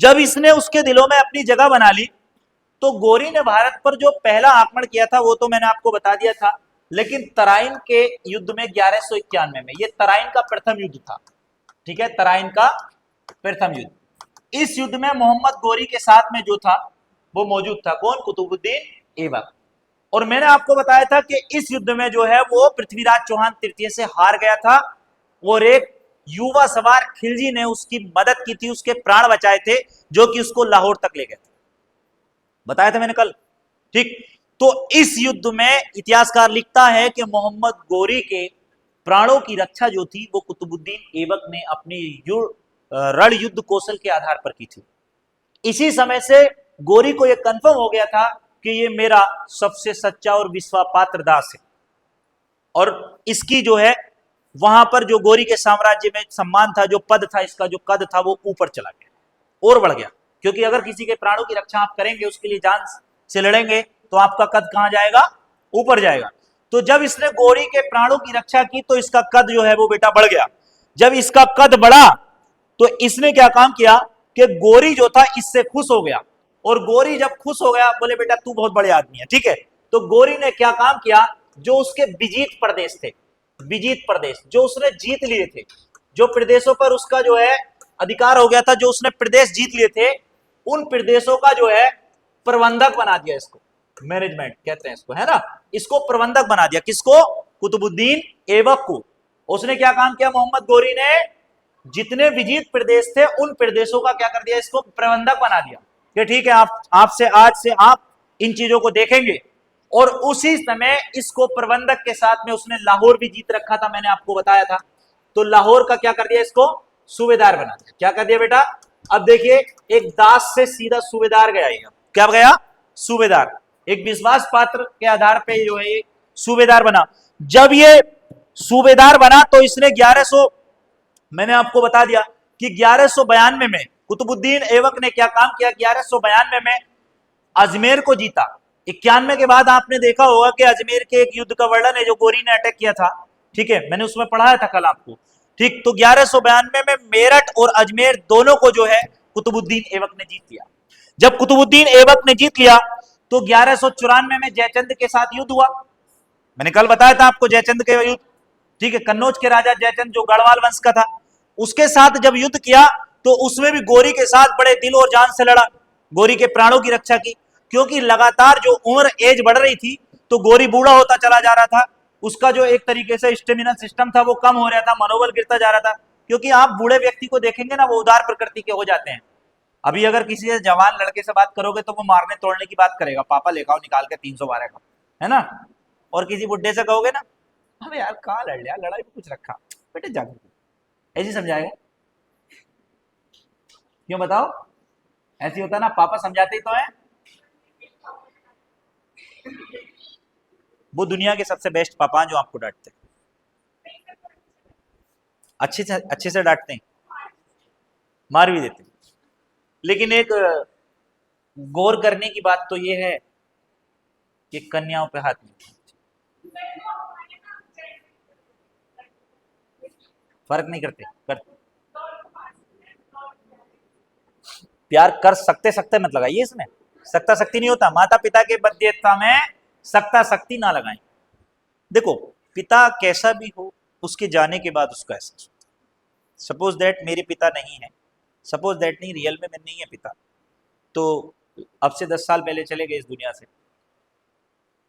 जब इसने उसके दिलों में अपनी जगह बना ली, तो गोरी ने भारत पर जो पहला आक्रमण किया था वो तो मैंने आपको बता दिया था, लेकिन तराइन के युद्ध में 1191 में, ये तराइन का प्रथम युद्ध था। ठीक है, तराइन का प्रथम युद्ध। इस युद्ध में मोहम्मद गोरी के साथ में जो था वो मौजूद था, कौन? कुतुबुद्दीन ऐबक। और मैंने आपको बताया था कि इस युद्ध में जो है वो पृथ्वीराज चौहान तृतीय से हार गया था, और एक युवा सवार खिलजी ने उसकी मदद की थी, उसके प्राण बचाए थे, जो कि उसको लाहौर तक ले गए थे, बताया था मैंने कल। ठीक, तो इस युद्ध में इतिहासकार लिखता है कि मोहम्मद गोरी के प्राणों की रक्षा जो थी वो कुतुबुद्दीन ऐबक ने अपनी रण युद्ध कौशल के आधार पर की थी। इसी समय से गोरी को यह कंफर्म हो गया था कि ये मेरा सबसे सच्चा और विश्वापात्र दास है, और इसकी जो है वहां पर जो गोरी के साम्राज्य में सम्मान था, जो पद था, इसका जो कद था वो ऊपर चला गया और बढ़ गया। क्योंकि अगर किसी के प्राणों की रक्षा आप करेंगे, उसके लिए जान से लड़ेंगे, तो आपका कद कहां जाएगा? ऊपर जाएगा। तो जब इसने गोरी के प्राणों की रक्षा की तो इसका कद जो है वो बेटा बढ़ गया। जब इसका कद बढ़ा तो इसने क्या काम किया कि गोरी जो था इससे खुश हो गया, और गोरी जब खुश हो गया, बोले बेटा तू बहुत बड़े आदमी है, ठीक है। तो गोरी ने क्या काम किया, जो उसके विजित प्रदेश थे, विजित प्रदेश जो उसने जीत लिए थे, जो प्रदेशों पर उसका जो है अधिकार हो गया था, जो उसने प्रदेश जीत लिए थे, उन प्रदेशों का जो है प्रबंधक बना दिया इसको। मैनेजमेंट कहते हैं इसको, है ना। इसको प्रबंधक बना दिया, किसको? कुतुबुद्दीन ऐबक को। उसने क्या काम किया? मोहम्मद गोरी ने जितने विजित प्रदेश थे उन प्रदेशों का क्या कर दिया? इसको प्रबंधक बना दिया कि ठीक है, आप आपसे आज से आप इन चीजों को देखेंगे। और उसी समय इसको प्रबंधक के साथ में उसने लाहौर भी जीत रखा था, मैंने आपको बताया था। तो लाहौर का क्या कर दिया? इसको सूबेदार बना दिया। क्या कर दिया बेटा? अब देखिए, एक दास से सीधा सूबेदार गया, क्या गया? सूबेदार। एक विश्वास पात्र के आधार पे जो है सूबेदार बना। जब ये सूबेदार बना तो इसने 1100, मैंने आपको बता दिया कि 1192 में कुतुबुद्दीन ऐबक ने क्या काम किया? 1192 में अजमेर को जीता। 91 के बाद आपने देखा होगा कि अजमेर के एक युद्ध का वर्णन है जो गोरी ने अटैक किया था, ठीक है, मैंने उसमें पढ़ाया था कल आपको, ठीक। तो 1192 में मेरठ और अजमेर दोनों को जो है कुतुबुद्दीन ऐबक ने जीत लिया। जब कुतुबुद्दीन ऐबक ने जीत लिया तो 1194 में जयचंद के साथ युद्ध हुआ। मैंने कल बताया था आपको जयचंद के युद्ध, ठीक है। कन्नौज के राजा जयचंद जो गढ़वाल वंश का था, उसके साथ जब युद्ध किया तो उसमें भी गोरी के साथ बड़े दिल और जान से लड़ा, गोरी के प्राणों की रक्षा की। क्योंकि लगातार जो उम्र एज बढ़ रही थी तो गोरी बूढ़ा होता चला जा रहा था, उसका जो एक तरीके से स्टेमिना सिस्टम था वो कम हो रहा था, मनोबल गिरता जा रहा था। क्योंकि आप बूढ़े व्यक्ति को देखेंगे ना, वो उदार प्रकृति के हो जाते हैं। अभी अगर किसी से जवान लड़के से बात करोगे तो वो मारने तोड़ने की बात करेगा, पापा लेकर आओ निकाल के 312 का, है ना। और किसी बुड्ढे से कहोगे ना, अबे यार कहाँ लड़ लिया, लड़ाई में कुछ रखा बेटे, जाकर ऐसे समझाएगा। क्यों बताओ? ऐसे होता ना, पापा समझाते ही तो है। वो दुनिया के सबसे बेस्ट पापा जो आपको डांटते हैं, अच्छे से डांटते हैं, मार भी देते हैं। लेकिन एक गौर करने की बात तो ये है कि कन्याओं पे हाथ नहीं, फर्क नहीं करते। प्यार कर सकते सकते मत लगाइए इसमें, सकता शक्ति नहीं होता। माता पिता के बाध्यता में सकता शक्ति ना लगाएं। देखो, पिता कैसा भी हो, उसके जाने के बाद उसका एहसास होता है। सपोज दैट मेरे पिता नहीं है, सपोज दैट नहीं, रियल में नहीं है पिता, तो अब से 10 साल पहले चले गए इस दुनिया से,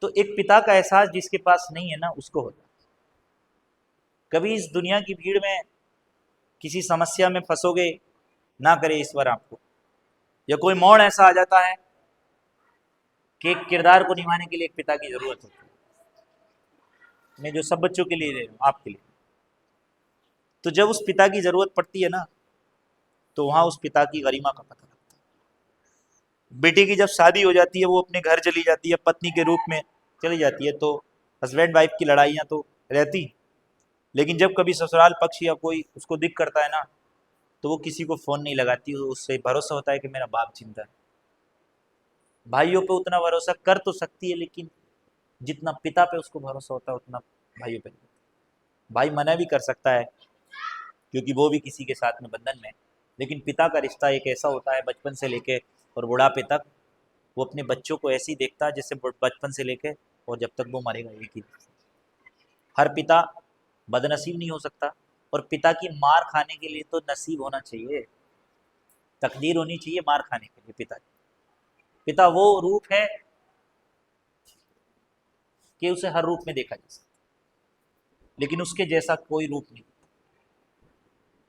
तो एक पिता का एहसास जिसके पास नहीं है ना, उसको होता है। कभी इस दुनिया की भीड़ में किसी समस्या में फंसोगे, ना करे ईश्वर आपको, या कोई मोड़ ऐसा आ जाता है कि एक किरदार को निभाने के लिए एक पिता की जरूरत होती है। मैं जो सब बच्चों के लिए ले रहा हूँ, आपके लिए, तो जब उस पिता की जरूरत पड़ती है ना, तो वहां उस पिता की गरिमा का पता लगता है। बेटी की जब शादी हो जाती है, वो अपने घर चली जाती है, पत्नी के रूप में चली जाती है, तो हस्बैंड वाइफ की लड़ाइयाँ तो रहती, लेकिन जब कभी ससुराल पक्ष या कोई उसको दिख करता है ना, तो वो किसी को फोन नहीं लगाती, उससे भरोसा होता है कि मेरा बाप जिंदा है। भाइयों पे उतना भरोसा कर तो सकती है, लेकिन जितना पिता पे उसको भरोसा होता है उतना भाइयों पे नहीं होता। भाई मना भी कर सकता है क्योंकि वो भी किसी के साथ में बंधन में, लेकिन पिता का रिश्ता एक ऐसा होता है बचपन से लेके और बुढ़ापे तक, वो अपने बच्चों को ऐसे ही देखता है जैसे बचपन से लेके और जब तक वो मरेगा, एक ही। हर पिता बदनसीब नहीं हो सकता, और पिता की मार खाने के लिए तो नसीब होना चाहिए, तकदीर होनी चाहिए मार खाने के लिए पिता की। पिता वो रूप है कि उसे हर रूप में देखा जा सकता, लेकिन उसके जैसा कोई रूप नहीं।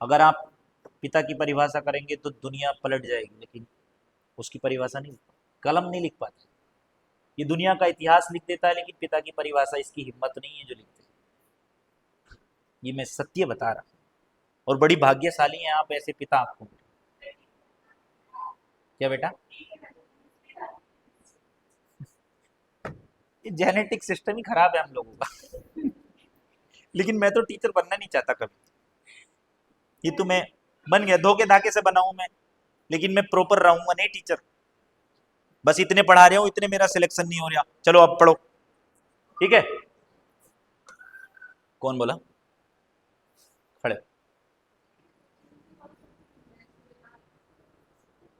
अगर आप पिता की परिभाषा करेंगे तो दुनिया पलट जाएगी, लेकिन उसकी परिभाषा नहीं, कलम नहीं लिख पाती। ये दुनिया का इतिहास लिख देता है, लेकिन पिता की परिभाषा इसकी हिम्मत नहीं है जो लिखते हैं। ये मैं सत्य बता रहा हूं। और बड़ी भाग्यशाली हैं आप, ऐसे पिता आपको। क्या बेटा? ये जेनेटिक सिस्टम ही खराब है हम लोगों का। लेकिन मैं तो टीचर बनना नहीं चाहता कभी। ये तो मैं बन गया, धोखे धाके से बना हूं मैं, लेकिन मैं प्रॉपर रहूंगा नहीं टीचर। बस इतने पढ़ा रहा हूं, इतने मेरा सिलेक्शन नहीं हो रहा, चलो अब पढ़ो। ठीक है? कौन बोला? खड़े।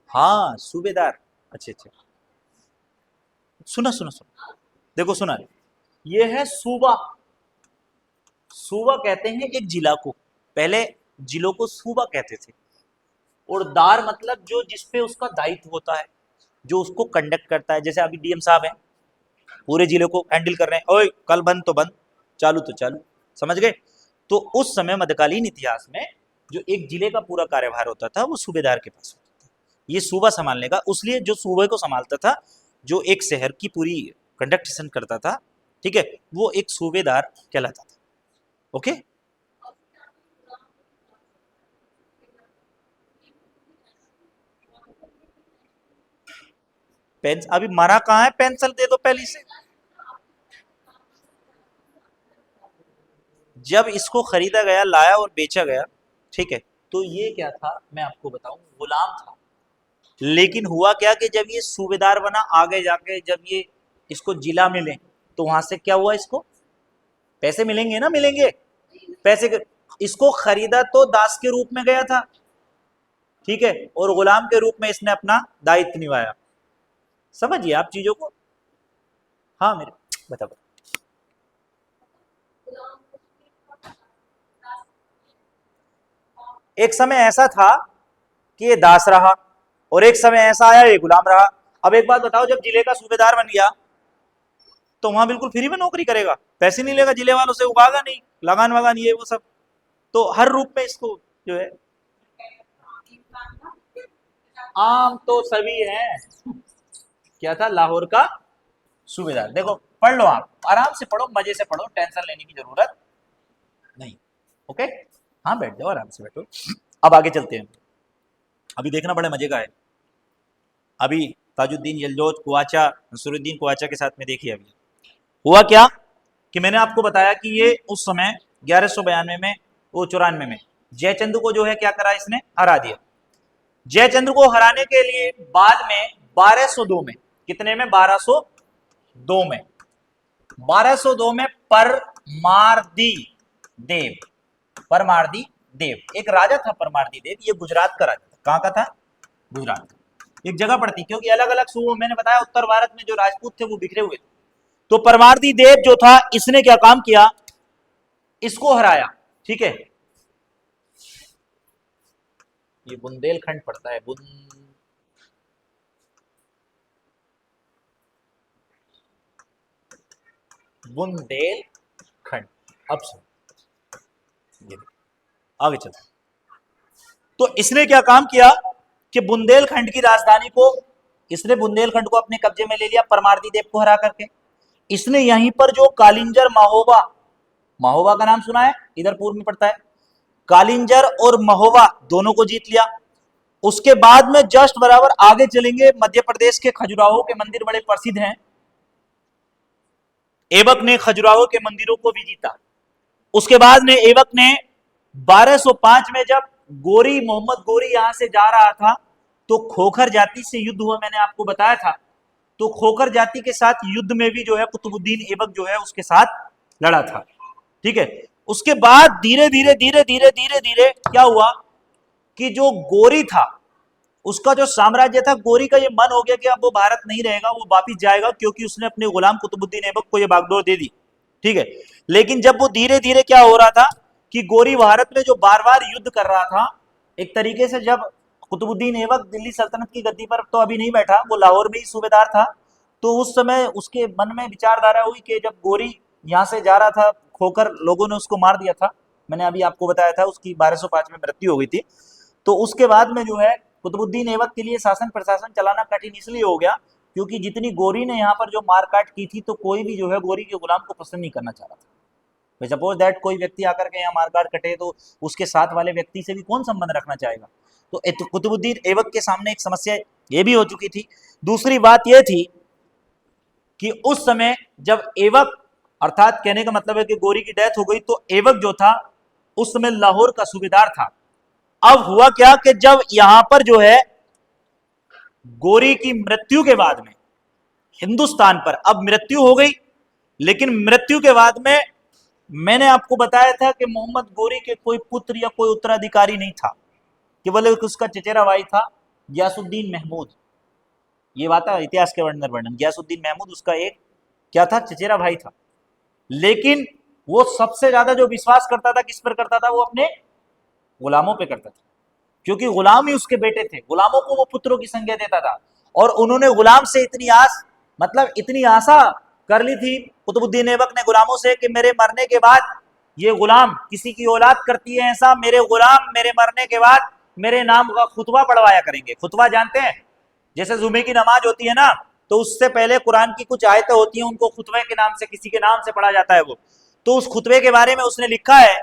हाँ, सूबेदार। अच्छे अच्छे, सुना सुना सुना, देखो सुना, ये है सूबा। सूबा कहते हैं एक जिला को, पहले जिलों को सूबा कहते थे। और दार मतलब जो जिसपे उसका दायित्व होता है, जो उसको कंडक्ट करता है। जैसे अभी डीएम साहब हैं, पूरे जिले को हैंडल कर रहे हैं, ओए कल बंद तो बंद, चालू तो चालू, समझ गए? तो उस समय मध्यकालीन इतिहास में जो एक जिले का पूरा कार्यभार होता था वो सूबेदार के पास होता था। ये सूबा संभालने का, उसलिए जो सूबे को संभालता था, जो एक शहर की पूरी कंडक्टेशन करता था, ठीक है, वो एक सूबेदार कहलाता था। ओके? पेन अभी मरा कहाँ है? पेंसिल दे दो पहली से। जब इसको खरीदा गया, लाया और बेचा गया, ठीक है, तो ये क्या था मैं आपको बताऊं, गुलाम था। लेकिन हुआ क्या कि जब ये सूबेदार बना, आगे जाके जब ये इसको जिला मिले, तो वहां से क्या हुआ, इसको पैसे मिलेंगे ना, मिलेंगे पैसे इसको खरीदा तो दास के रूप में गया था, ठीक है, और गुलाम के रूप में इसने अपना दायित्व निभाया। समझिए आप चीजों को। हाँ मेरे, बता बता। एक समय ऐसा था कि ये दास रहा, और एक समय ऐसा आया ये गुलाम रहा। अब एक बात बताओ, जब जिले का सूबेदार बन गया तो वहां बिल्कुल फ्री में नौकरी करेगा, पैसे नहीं लेगा जिले वालों से, उगागा नहीं, लगान वगान ये वो सब, तो हर रूप में इसको जो है, आम तो सभी हैं। क्या था? लाहौर का सूबेदार। देखो पढ़ लो, आप आराम से पढ़ो, मजे से पढ़ो, टेंशन लेने की जरूरत नहीं। ओके? हाँ बैठ जाओ, आराम से बैठो। अब आगे चलते हैं, अभी देखना बड़े मजे का है। अभी ताजुद्दीन यलजोत कुआचा, नसरुद्दीन कुआचा के साथ में देखिए अभी हुआ क्या, कि मैंने आपको बताया कि ये उस समय 1192 में, वो 94 में जयचंद्र को जो है क्या करा, इसने हरा दिया। जयचंद्र को हराने के लिए बाद में 1202 में, कितने में? 1202 में, 1202 में परमार्दी देव, परमार्दी देव एक राजा था। परमार्दी देव ये गुजरात का राजा था। कहां का था? गुजरात का। एक जगह पड़ती, क्योंकि अलग अलग सूबों, मैंने बताया उत्तर भारत में जो राजपूत थे वो बिखरे हुए थे। तो परमार्दी देव जो था, इसने क्या काम किया, इसको हराया, ठीक है। ये बुंदेलखंड पड़ता है, बुंदेलखंड। अब सुन, ये आगे चलते। तो इसने क्या काम किया कि बुंदेलखंड की राजधानी को, इसने बुंदेलखंड को अपने कब्जे में ले लिया परमार्दी देव को हरा करके। इसने यहीं पर जो कालिंजर महोबा, महोबा का नाम सुना है, इधर पूर्व में पड़ता है, कालिंजर और महोबा दोनों को जीत लिया। उसके बाद में जस्ट बराबर आगे चलेंगे, मध्य प्रदेश के खजुराहो के मंदिर बड़े प्रसिद्ध हैं, ऐबक ने खजुराहो के मंदिरों को भी जीता। उसके बाद में ऐबक ने 1205 में जब गोरी, मोहम्मद गोरी यहां से जा रहा था, तो खोखर जाति से युद्ध हुआ, मैंने आपको बताया था। तो खोखर जाति के साथ युद्ध में भी जो है कुतुबुद्दीन ऐबक जो है उसके साथ लड़ा था, ठीक है। उसके बाद धीरे धीरे धीरे धीरे धीरे धीरे क्या हुआ कि जो गोरी था, उसका जो साम्राज्य था, गोरी का ये मन हो गया कि अब वो भारत नहीं रहेगा, वो वापिस जाएगा, क्योंकि उसने अपने गुलाम कुतुबुद्दीन ऐबक को ये बागडोर दे दी, ठीक है। लेकिन जब वो धीरे धीरे क्या हो रहा था कि गोरी भारत में जो बार बार युद्ध कर रहा था, एक तरीके से जब कुतुबुद्दीन ऐबक दिल्ली सल्तनत की गद्दी पर तो अभी नहीं बैठा, वो लाहौर में ही सूबेदार था, तो उस समय उसके मन में विचारधारा हुई कि जब गोरी यहाँ से जा रहा था, खोकर लोगों ने उसको मार दिया था, मैंने अभी आपको बताया था, उसकी 1205 में मृत्यु हो गई थी। तो उसके बाद में जो है कुतुबुद्दीन ऐबक के लिए शासन प्रशासन चलाना कठिन इसलिए हो गया क्योंकि जितनी गोरी ने यहाँ पर जो मारकाट की थी, तो कोई भी जो है गोरी के गुलाम को पसंद नहीं करना चाह रहा था। सपोज दैट कोई व्यक्ति आकर के यहाँ मारकाट कटे तो उसके साथ वाले व्यक्ति से भी कौन संबंध रखना चाहेगा। तो कुतुबुद्दीन ऐबक के सामने एक समस्या ये भी हो चुकी थी। दूसरी बात यह थी कि उस समय जब ऐबक, अर्थात कहने का मतलब है कि गोरी की डेथ हो गई, तो ऐबक जो था उस समय लाहौर का सूबेदार था। अब हुआ क्या कि जब यहां पर जो है गोरी की मृत्यु के बाद में हिंदुस्तान पर अब मृत्यु हो गई, लेकिन मृत्यु के बाद में मैंने आपको बताया था कि मोहम्मद गोरी के कोई पुत्र या कोई उत्तराधिकारी नहीं था, केवल उसका चचेरा भाई था गियासुद्दीन महमूद। ये बात है इतिहास के वर्णन, गियासुद्दीन महमूद उसका एक क्या था, चचेरा भाई था। लेकिन वो सबसे ज्यादा जो विश्वास करता था किस पर करता था, वो अपने गुलामों पे करता था, क्योंकि गुलाम ही उसके बेटे थे, गुलामों को वो पुत्रों की संज्ञा देता था। और उन्होंने गुलाम से इतनी आस, मतलब इतनी आशा कर ली थी कुतुबुद्दीन ऐबक ने गुलामों से कि मेरे मरने के बाद ये गुलाम, किसी की औलाद करती है ऐसा, मेरे गुलाम मेरे मरने के बाद मेरे नाम का खुतबा पढ़वाया करेंगे। खुतबा जानते हैं, जैसे जुमे की नमाज होती है ना, तो उससे पहले कुरान की कुछ आयतें होती हैं, उनको खुतबे के नाम से, किसी के नाम से पढ़ा जाता है वो। तो उस खुतबे के बारे में उसने लिखा है,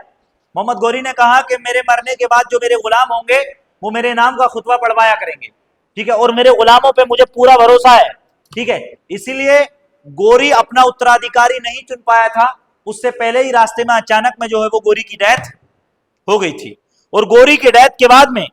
मोहम्मद गोरी ने कहा कि मेरे मरने के बाद जो मेरे गुलाम होंगे वो मेरे नाम का खुतबा पढ़वाया करेंगे, ठीक है, और मेरे गुलामों पे मुझे पूरा भरोसा है, ठीक है। इसीलिए गोरी अपना उत्तराधिकारी नहीं चुन पाया था, उससे पहले ही रास्ते में अचानक में जो है वो गोरी की डेथ हो गई थी। और गोरी के डेथ के बाद में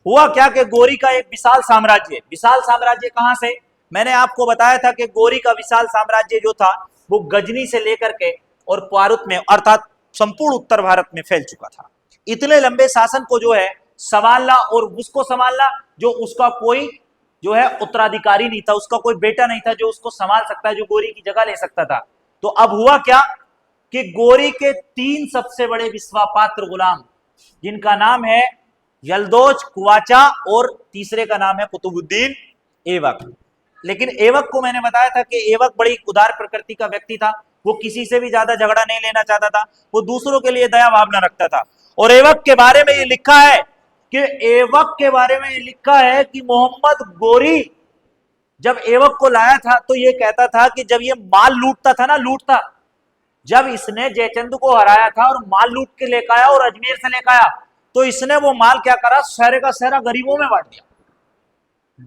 हुआ क्या कि गोरी का एक विशाल साम्राज्य, विशाल साम्राज्य कहां से, मैंने आपको बताया था कि गोरी का विशाल साम्राज्य जो था वो गजनी से लेकर के और पारुत में, अर्थात संपूर्ण उत्तर भारत में फैल चुका था। इतने लंबे शासन को जो है संभालना, और उसको संभालना जो उसका कोई जो है उत्तराधिकारी नहीं था, उसका कोई बेटा नहीं था जो उसको संभाल सकता है, जो गोरी की जगह ले सकता था। तो अब हुआ क्या कि गोरी के 3 सबसे बड़े विश्वापात्र गुलाम, जिनका नाम है यल्दोज, कुवाचा और तीसरे का नाम है कुतुबुद्दीन ऐबक। लेकिन ऐबक को मैंने बताया था कि ऐबक बड़ी उदार प्रकृति का व्यक्ति था, वो किसी से भी ज्यादा झगड़ा नहीं लेना चाहता था, वो दूसरों के लिए दया भावना रखता था। और ऐबक के बारे में ये लिखा है कि ऐबक के बारे में ये लिखा है कि मोहम्मद गोरी जब ऐबक को लाया था तो ये कहता था कि जब ये माल लूटता था ना, लूटता, जब इसने जयचंद को हराया था और माल लूट के लेकर आया और अजमेर से लेकर आया, तो इसने वो माल क्या करा, शहर का शहरा गरीबों में बांट दिया।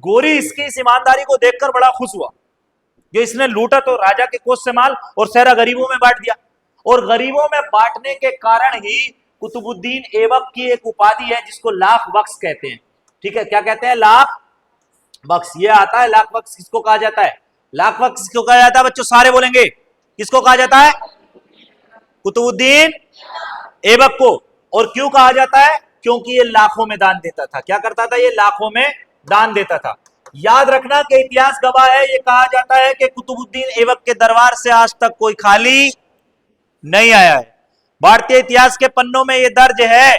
गोरी इसकी इस ईमानदारी को देखकर बड़ा खुश हुआ, जो इसने लूटा तो राजा के कोष से माल और शहरा गरीबों में बांट दिया। और गरीबों में बांटने के कारण ही कुतुबुद्दीन ऐबक की एक उपाधि है जिसको लाख बख्श कहते हैं, ठीक है। क्या कहते हैं, लाख बख्श। ये आता है लाख बख्श किसको कहा जाता है, लाख बख्श किसको कहा जाता है बच्चों, सारे बोलेंगे, किसको कहा जाता है, कुतुबुद्दीन ऐबक को। और क्यों कहा जाता है, क्योंकि ये लाखों में दान देता था। क्या करता था, ये लाखों में दान देता था। याद रखना कि इतिहास गवाह है, ये कहा जाता है कि कुतुबुद्दीन ऐबक के दरबार से आज तक कोई खाली नहीं आया है। भारतीय इतिहास के पन्नों में यह दर्ज है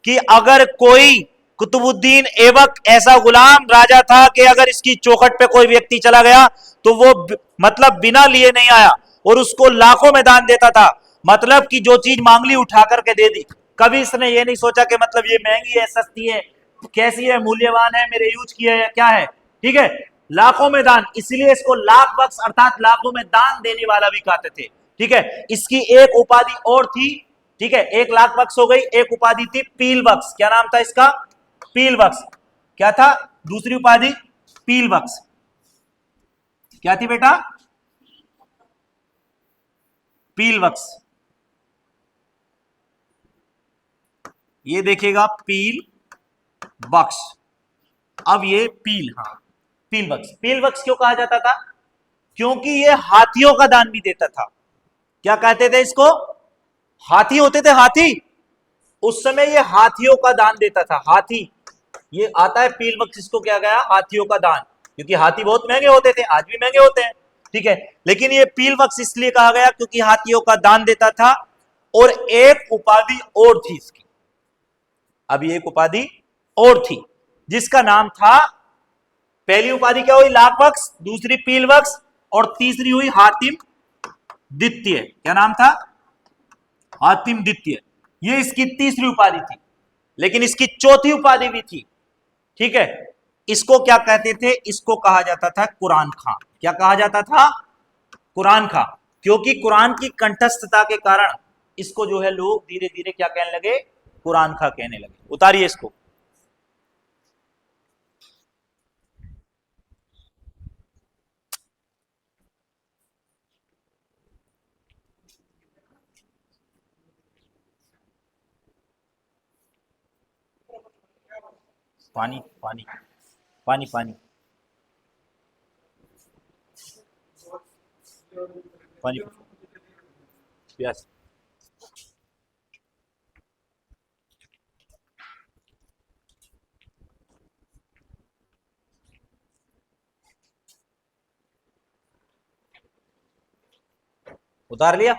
कि अगर कोई कुतुबुद्दीन ऐबक ऐसा गुलाम राजा था कि अगर इसकी चौखट पे कोई व्यक्ति चला गया तो वो मतलब बिना लिए नहीं आया और उसको लाखों में दान देता था। मतलब कि जो चीज मांग ली उठा करके दे दी। कभी इसने ये नहीं सोचा कि मतलब ये महंगी है, सस्ती है, कैसी है, मूल्यवान है, मेरे यूज की है या क्या है, ठीक है, लाखों में दान, इसलिए इसको लाख बख्श अर्थात लाखों में दान देने वाला भी कहते थे, ठीक है। इसकी एक उपाधि और थी, ठीक है, एक लाख बख्श हो गई, एक उपाधि थी पील बख्श। क्या नाम था इसका, पील बख्श। क्या था दूसरी उपाधि, पील बख्श। क्या थी बेटा, पील बख्श। ये देखिएगा पील बख्श। अब ये पील, हाँ पील बख्श। पील बख्श क्यों कहा जाता था, क्योंकि ये हाथियों का दान भी देता था। क्या कहते थे इसको, हाथी होते थे, हाथी, उस समय ये हाथियों का दान देता था। हाथी, ये आता है पील बख्श, इसको क्या गया, हाथियों का दान, क्योंकि हाथी बहुत महंगे होते थे, आज भी महंगे होते हैं, ठीक है। लेकिन ये पील बख्श इसलिए कहा गया क्योंकि हाथियों का दान देता था। और एक उपाधि और थी इसकी, अभी एक उपाधि और थी जिसका नाम था, पहली उपाधि क्या हुई, लाख बख्श, दूसरी पील बख्श और तीसरी हुई हातिम द्वितीय। क्या नाम था, हातिम द्वितीय। ये इसकी तीसरी उपाधि थी। लेकिन इसकी चौथी उपाधि भी थी, ठीक है। इसको क्या कहते थे, इसको कहा जाता था कुरान खां। क्या कहा जाता था, कुरान खां, क्योंकि कुरान की कंठस्थता के कारण इसको जो है लोग धीरे धीरे क्या कहने लगे, कुरान खा कहने लगे। उतारिए इसको। पानी पानी पानी पानी पानी प्यास। उतार लिया,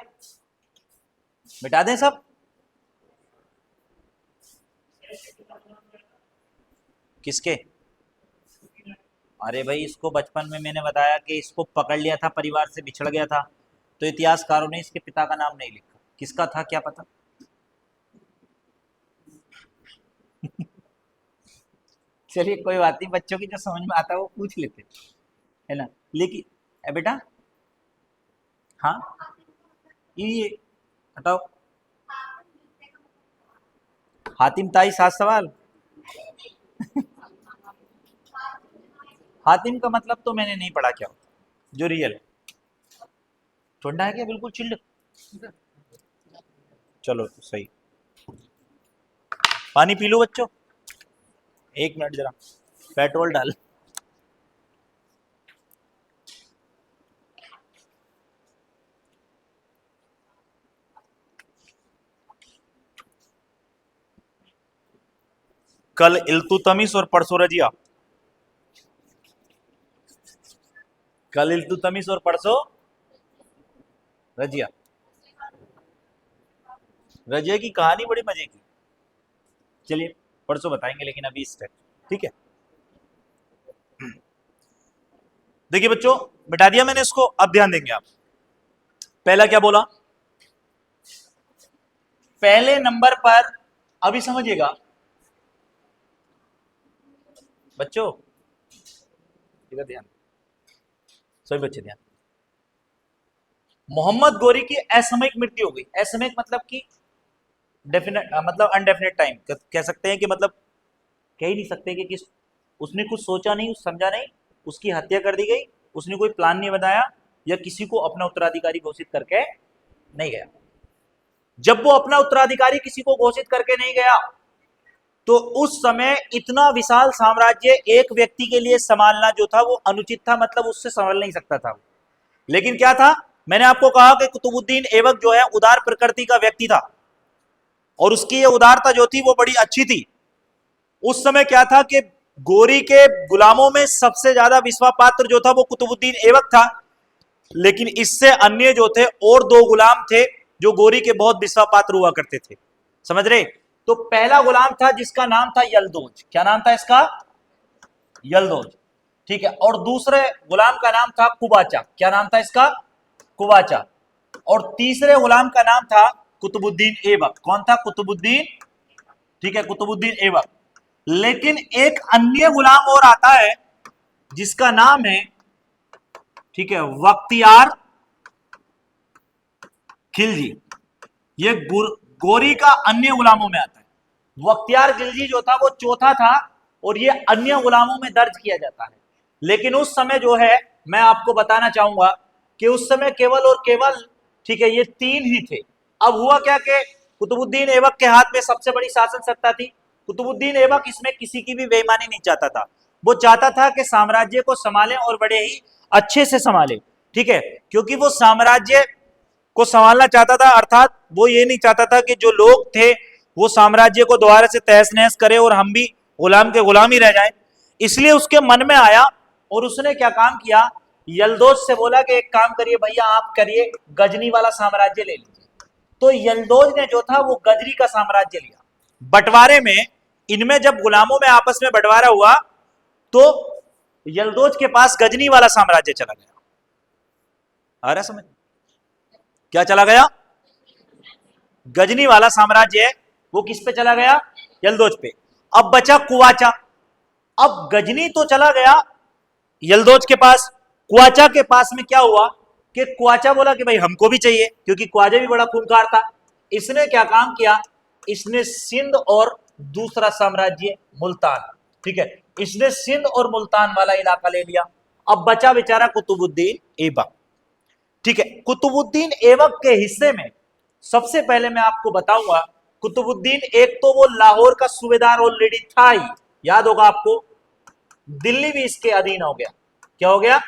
मिटा दें सब। किसके? अरे भाई इसको बचपन में मैंने बताया कि इसको पकड़ लिया था, परिवार से बिछड़ गया था, तो इतिहासकारों ने इसके पिता का नाम नहीं लिखा। किसका था क्या पता। चलिए कोई बात नहीं, बच्चों की जो समझ में आता है वो पूछ लेते है ना। लेकिन बेटा, हाँ ये हटाओ। हातिम ताई 7 सवाल। हातिम का मतलब तो मैंने नहीं पढ़ा क्या होता, जो रियल है। ठंडा है क्या? बिल्कुल चिल्ड। चलो तो सही। पानी पी लो बच्चों। 1 मिनट जरा पेट्रोल डाल। कल इल्तुतमिश और परसों रजिया। कल इल्तुतमिश और परसों रजिया। रजिया की कहानी बड़ी मजे की। चलिए परसों बताएंगे, लेकिन अभी इस टाइम ठीक है। देखिए बच्चों, मिटा दिया मैंने इसको, अब ध्यान देंगे आप। पहला क्या बोला? पहले नंबर पर, अभी समझिएगा बच्चों, इधर ध्यान, सभी बच्चे ध्यान। मोहम्मद गोरी की असामयिक मृत्यु हो गई। असामयिक मतलब कि डेफिनेट, मतलब अनडेफिनेट टाइम कह सकते हैं, कि मतलब कह ही नहीं सकते कि किस, उसने कुछ सोचा नहीं, समझा नहीं, उसकी हत्या कर दी गई, उसने कोई प्लान नहीं बनाया, या किसी को अपना उत्तराधिकारी घोषित करके नहीं गया। जब वो अपना उत्तराधिकारी किसी को घोषित करके नहीं गया, तो उस समय इतना विशाल साम्राज्य एक व्यक्ति के लिए संभालना जो था वो अनुचित था, मतलब उससे संभाल नहीं सकता था। लेकिन क्या था, मैंने आपको कहा कि कुतुबुद्दीन ऐबक जो है उदार प्रकृति का व्यक्ति था, और उसकी ये उदारता जो थी वो बड़ी अच्छी थी। उस समय क्या था कि गोरी के गुलामों में सबसे ज्यादा विश्वास पात्र जो था वो कुतुबुद्दीन ऐबक था, लेकिन इससे अन्य जो थे और 2 गुलाम थे जो गोरी के बहुत विश्वास पात्र हुआ करते थे। समझ रहे? तो पहला गुलाम था जिसका नाम था यलदोज। क्या नाम था इसका? यलदोज। ठीक है। और दूसरे गुलाम का नाम था कुबाचा। क्या नाम था इसका? कुबाचा। और तीसरे गुलाम का नाम था कुतुबुद्दीन ऐबक। कौन था? कुतुबुद्दीन। ठीक है, कुतुबुद्दीन ऐबक। लेकिन एक अन्य गुलाम और आता है जिसका नाम है, ठीक है, बख्तियार खिलजी। ये गोरी का अन्य गुलामों में आता है। बख्तियार खिलजी जो था वो चौथा था, और ये अन्य गुलामों में दर्ज किया जाता है। लेकिन उस समय जो है, मैं आपको बताना चाहूंगा कि उस समय केवल और केवल, ठीक है, ये 3 ही थे। अब हुआ क्या कि कुतुबुद्दीन ऐबक के हाथ में सबसे बड़ी शासन सत्ता थी। कुतुबुद्दीन ऐबक इसमें किसी की भी बेईमानी नहीं चाहता था। वो चाहता था कि साम्राज्य को संभाले और बड़े ही अच्छे से संभाले। ठीक है, क्योंकि वो साम्राज्य को संभालना चाहता था, अर्थात वो ये नहीं चाहता था कि जो लोग थे वो साम्राज्य को दोबारा से तहस नहस करे और हम भी गुलाम के गुलाम ही रह जाएं। इसलिए उसके मन में आया, और उसने क्या काम किया, यलदोज से बोला कि एक काम करिए भैया, आप करिए गजनी वाला साम्राज्य ले लीजिए। तो यलदोज ने जो था वो गजनी का साम्राज्य लिया। बंटवारे में, इनमें जब गुलामों में आपस में बंटवारा हुआ, तो यलदोज के पास गजनी वाला साम्राज्य चला गया। आ रहा समझ? क्या चला गया? गजनी वाला साम्राज्य है वो किस पे चला गया? यलदोज पे। अब बचा कुवाचा। अब गजनी तो चला गया यलदोज के पास। कुवाचा के पास में क्या हुआ कि कुवाचा बोला कि भाई हमको भी चाहिए, क्योंकि ख्वाजा भी बड़ा खूंखार था। इसने क्या काम किया, इसने सिंध और दूसरा साम्राज्य मुल्तान, ठीक है, इसने सिंध और मुल्तान वाला इलाका ले लिया। अब बचा बेचारा कुतुबुद्दीन ऐबक, ठीक है। कुतुबुद्दीन ऐबक के हिस्से में सबसे पहले मैं आपको बताऊंगा, कुतुबुद्दीन एक तो वो लाहौर का सूबेदार ऑलरेडी था ही, याद होगा आपको, दिल्ली भी इसके अधीन हो गया। क्या हो गया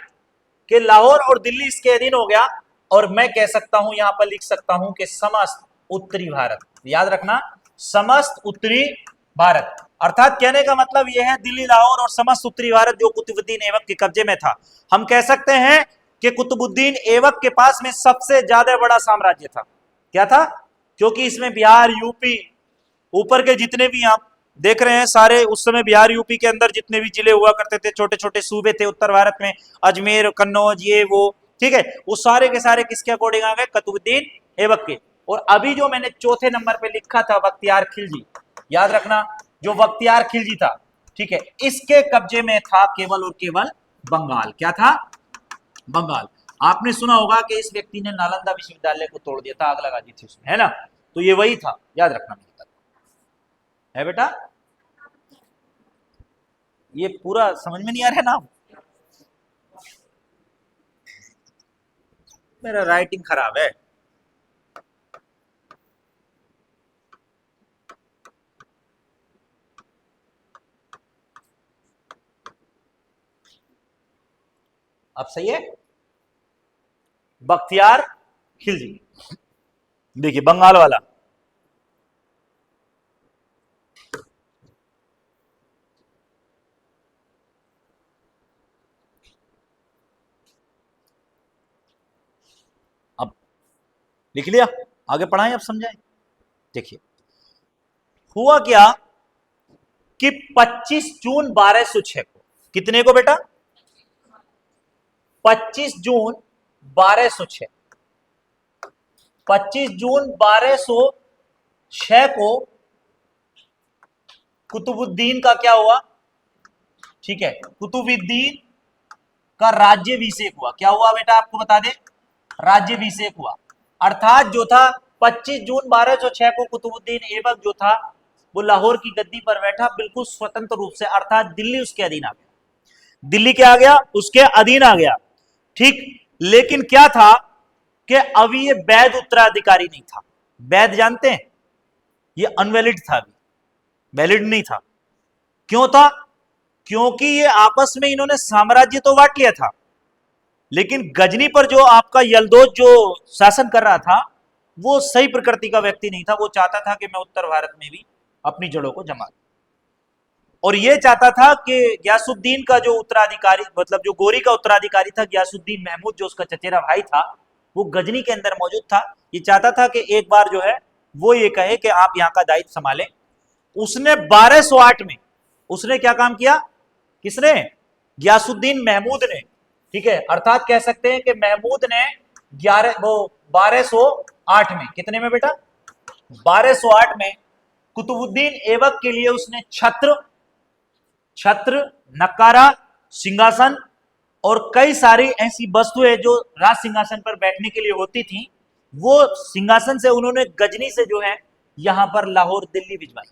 कि लाहौर और दिल्ली इसके अधीन हो गया। और मैं कह सकता हूं, यहां पर लिख सकता हूं कि समस्त उत्तरी भारत, याद रखना, समस्त उत्तरी भारत, अर्थात कहने का मतलब यह है दिल्ली, लाहौर और समस्त उत्तरी भारत जो कुतुबुद्दीन ऐबक के कब्जे में था। हम कह सकते हैं कि कुतुबुद्दीन ऐबक के पास में सबसे ज्यादा बड़ा साम्राज्य था। क्या था? क्योंकि इसमें बिहार, यूपी, ऊपर के जितने भी आप देख रहे हैं सारे, उस समय बिहार यूपी के अंदर जितने भी जिले हुआ करते थे, छोटे छोटे सूबे थे उत्तर भारत में, अजमेर, कन्नौज, ये वो, ठीक है, वो सारे के सारे किसके अकॉर्डिंग आ गए? कुतुबुद्दीन ऐबक के। और अभी जो मैंने चौथे नंबर पे लिखा था बख्तियार खिलजी, याद रखना, जो बख्तियार खिलजी था, ठीक है, इसके कब्जे में था केवल और केवल बंगाल। क्या था? बंगाल। आपने सुना होगा कि इस व्यक्ति ने नालंदा विश्वविद्यालय को तोड़ दिया था, आग लगा दी थी उसमें, है ना? तो ये वही था, याद रखना मेरी बात है बेटा। ये पूरा समझ में नहीं आ रहा है नाम? मेरा राइटिंग खराब है। अब सही है? बख्तियार खिलजी, देखिए बंगाल वाला। अब लिख लिया, आगे पढ़ाएं, अब समझाएं। देखिए हुआ क्या कि 25 जून 1206 को, कितने को बेटा? 25 जून 1206, 25 जून 1206 को कुतुबुद्दीन का क्या हुआ? ठीक है, कुतुबुद्दीन का राज्याभिषेक हुआ। क्या हुआ बेटा? आपको बता दें, राज्याभिषेक हुआ। अर्थात जो था 25 जून 1206 को कुतुबुद्दीन ऐबक जो था वो लाहौर की गद्दी पर बैठा बिल्कुल स्वतंत्र रूप से, अर्थात दिल्ली उसके अधीन आ गया। दिल्ली क्या आ गया? उसके अधीन आ गया, ठीक। लेकिन क्या था कि अभी ये वैध उत्तराधिकारी नहीं था। वैध जानते हैं? ये अनवैलिड था, अभी वैलिड नहीं था। क्यों था? क्योंकि ये आपस में इन्होंने साम्राज्य तो बांट लिया था, लेकिन गजनी पर जो आपका यलदोज जो शासन कर रहा था वो सही प्रकृति का व्यक्ति नहीं था। वो चाहता था कि मैं उत्तर भारत में भी अपनी जड़ों को जमा दूं, और ये चाहता था कि गयासुद्दीन का जो उत्तराधिकारी, मतलब जो गोरी का उत्तराधिकारी था, गयासुद्दीन महमूद जो उसका चचेरा भाई था, वो गजनी के अंदर मौजूद था। ये चाहता था कि एक बार जो है वो ये कहे कि आप यहाँ का दायित्व संभालें। उसने 1208 में उसने क्या काम किया? किसने? गयासुद्दीन महमूद ने, ठीक है, अर्थात कह सकते हैं कि महमूद ने 1208 में, कितने में बेटा? 1208 में कुतुबुद्दीन ऐबक के लिए उसने छत्र, नकारा, सिंहासन और कई सारी ऐसी वस्तुएं जो राज सिंहासन पर बैठने के लिए होती थी, वो सिंहासन से उन्होंने गजनी से जो है यहां पर लाहौर, दिल्ली भिजवाई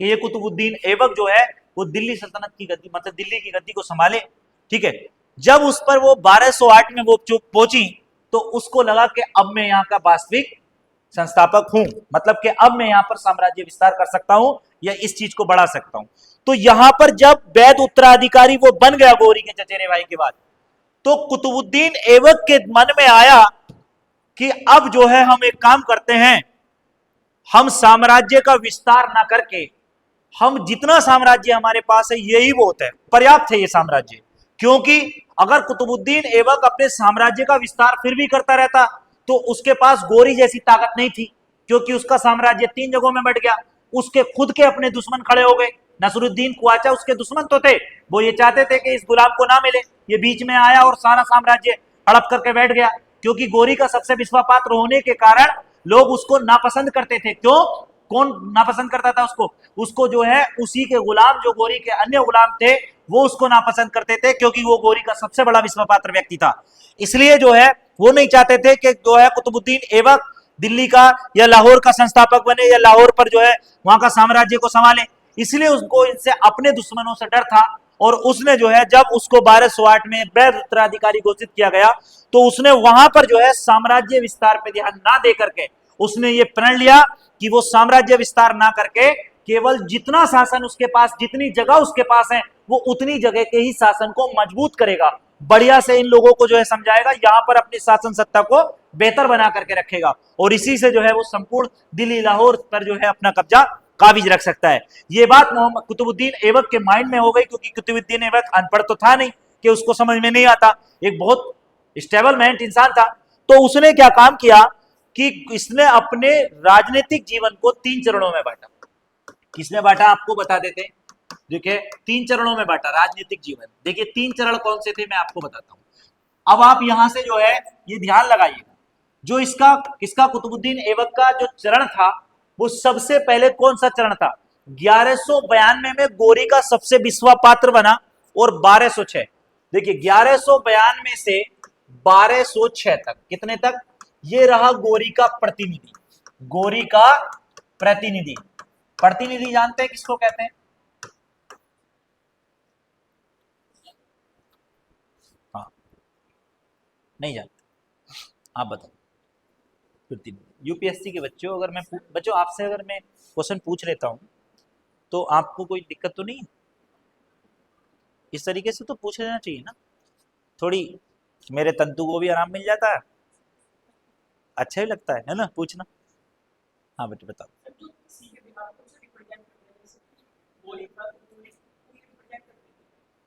कि ये कुतुबुद्दीन ऐबक जो है वो दिल्ली सल्तनत की गद्दी, मतलब दिल्ली की गद्दी को संभाले, ठीक है। जब उस पर वो 1208 में वो पहुंची तो उसको लगा कि अब मैं यहाँ का वास्तविक संस्थापक हूं, मतलब कि अब मैं यहां पर साम्राज्य विस्तार कर सकता हूं या इस चीज को बढ़ा सकता हूं। तो यहां पर जब वैध उत्तराधिकारी वो बन गया गोरी के चचेरे भाई के बाद, तो कुतुबुद्दीन ऐबक के मन में आया कि अब जो है हम एक काम करते हैं, हम साम्राज्य का विस्तार ना करके, हम जितना साम्राज्य हमारे पास है यही बहुत है, पर्याप्त है ये साम्राज्य। क्योंकि अगर कुतुबुद्दीन ऐबक अपने साम्राज्य का विस्तार फिर भी करता रहता तो उसके पास गोरी जैसी ताकत नहीं थी, क्योंकि उसका साम्राज्य 3 जगहों में बट गया। उसके खुद के अपने दुश्मन खड़े हो गए। नसरुद्दीन ख्वाजा उसके दुश्मन तो थे, वो ये चाहते थे कि इस गुलाम को ना मिले, ये बीच में आया और सारा साम्राज्य हड़प करके बैठ गया। क्योंकि गोरी का सबसे विश्वापात्र होने के कारण लोग उसको नापसंद करते थे। क्यों? कौन नापसंद करता था उसको? उसको जो है उसी के गुलाम, जो गोरी के अन्य गुलाम थे, वो उसको नापसंद करते थे, क्योंकि वो गोरी का सबसे बड़ा विश्वापात्र व्यक्ति था। इसलिए जो है वो नहीं चाहते थे कि जो है कुतुबुद्दीन ऐबक दिल्ली का या लाहौर का संस्थापक बने या लाहौर पर जो है वहां का साम्राज्य को संभाले, इसलिए उसको इनसे अपने दुश्मनों से डर था। और उसने जो है जब उसको 1208 में वैध उत्तराधिकारी घोषित किया गया तो उसने वहां पर जो है साम्राज्य विस्तार पे ध्यान ना दे करके उसने ये प्रण लिया कि वो साम्राज्य विस्तार ना करके केवल जितना शासन उसके पास, जितनी जगह उसके पास है, वो उतनी जगह के ही शासन को मजबूत करेगा, बढ़िया से इन लोगों को जो है समझाएगा, यहां पर अपनी शासन सत्ता को बेहतर बना करके रखेगा और इसी से जो है वो संपूर्ण दिल्ली लाहौर पर जो है अपना कब्जा काबिज रख सकता है। ये बात मोहम्मद कुतुबुद्दीन ऐबक के माइंड में हो गई, क्योंकि कुतुबुद्दीन ऐबक अनपढ़ तो था नहीं कि उसको समझ में नहीं आता, एक बहुत स्टेबल माइंड इंसान था। तो उसने क्या काम किया कि इसने अपने राजनीतिक जीवन को 3 चरणों में बांटा। किसने बांटा आपको बता देते हैं, देखिए 3 चरणों में बांटा राजनीतिक जीवन। देखिए 3 चरण कौन से थे मैं आपको बताता हूं। अब आप यहां से जो है ये ध्यान लगाइएगा, जो इसका किसका कुतुबुद्दीन ऐबक का जो चरण था वो सबसे पहले कौन सा चरण था, 1192 में गोरी का सबसे 20वां पात्र बना और 1206, देखिए 1192 से 1206 तक, कितने तक, ये रहा गोरी का प्रतिनिधि। गोरी का प्रतिनिधि, प्रतिनिधि जानते हैं किसको कहते हैं, हाँ नहीं जानते, आप बताओ। यूपीएससी के बच्चों, अगर मैं बच्चों आपसे अगर मैं क्वेश्चन पूछ लेता हूं तो आपको कोई दिक्कत तो नहीं है, इस तरीके से तो पूछ लेना चाहिए ना, थोड़ी मेरे तंतु को भी आराम मिल जाता है, अच्छा ही लगता है ना पूछना। हाँ बेटे बताओ। सर जो किसी के दिमाग को से रिप्रेजेंट करते हैं, जैसे कि वो एक बार उन्होंने पूरी रिप्रेजेंट करते हैं,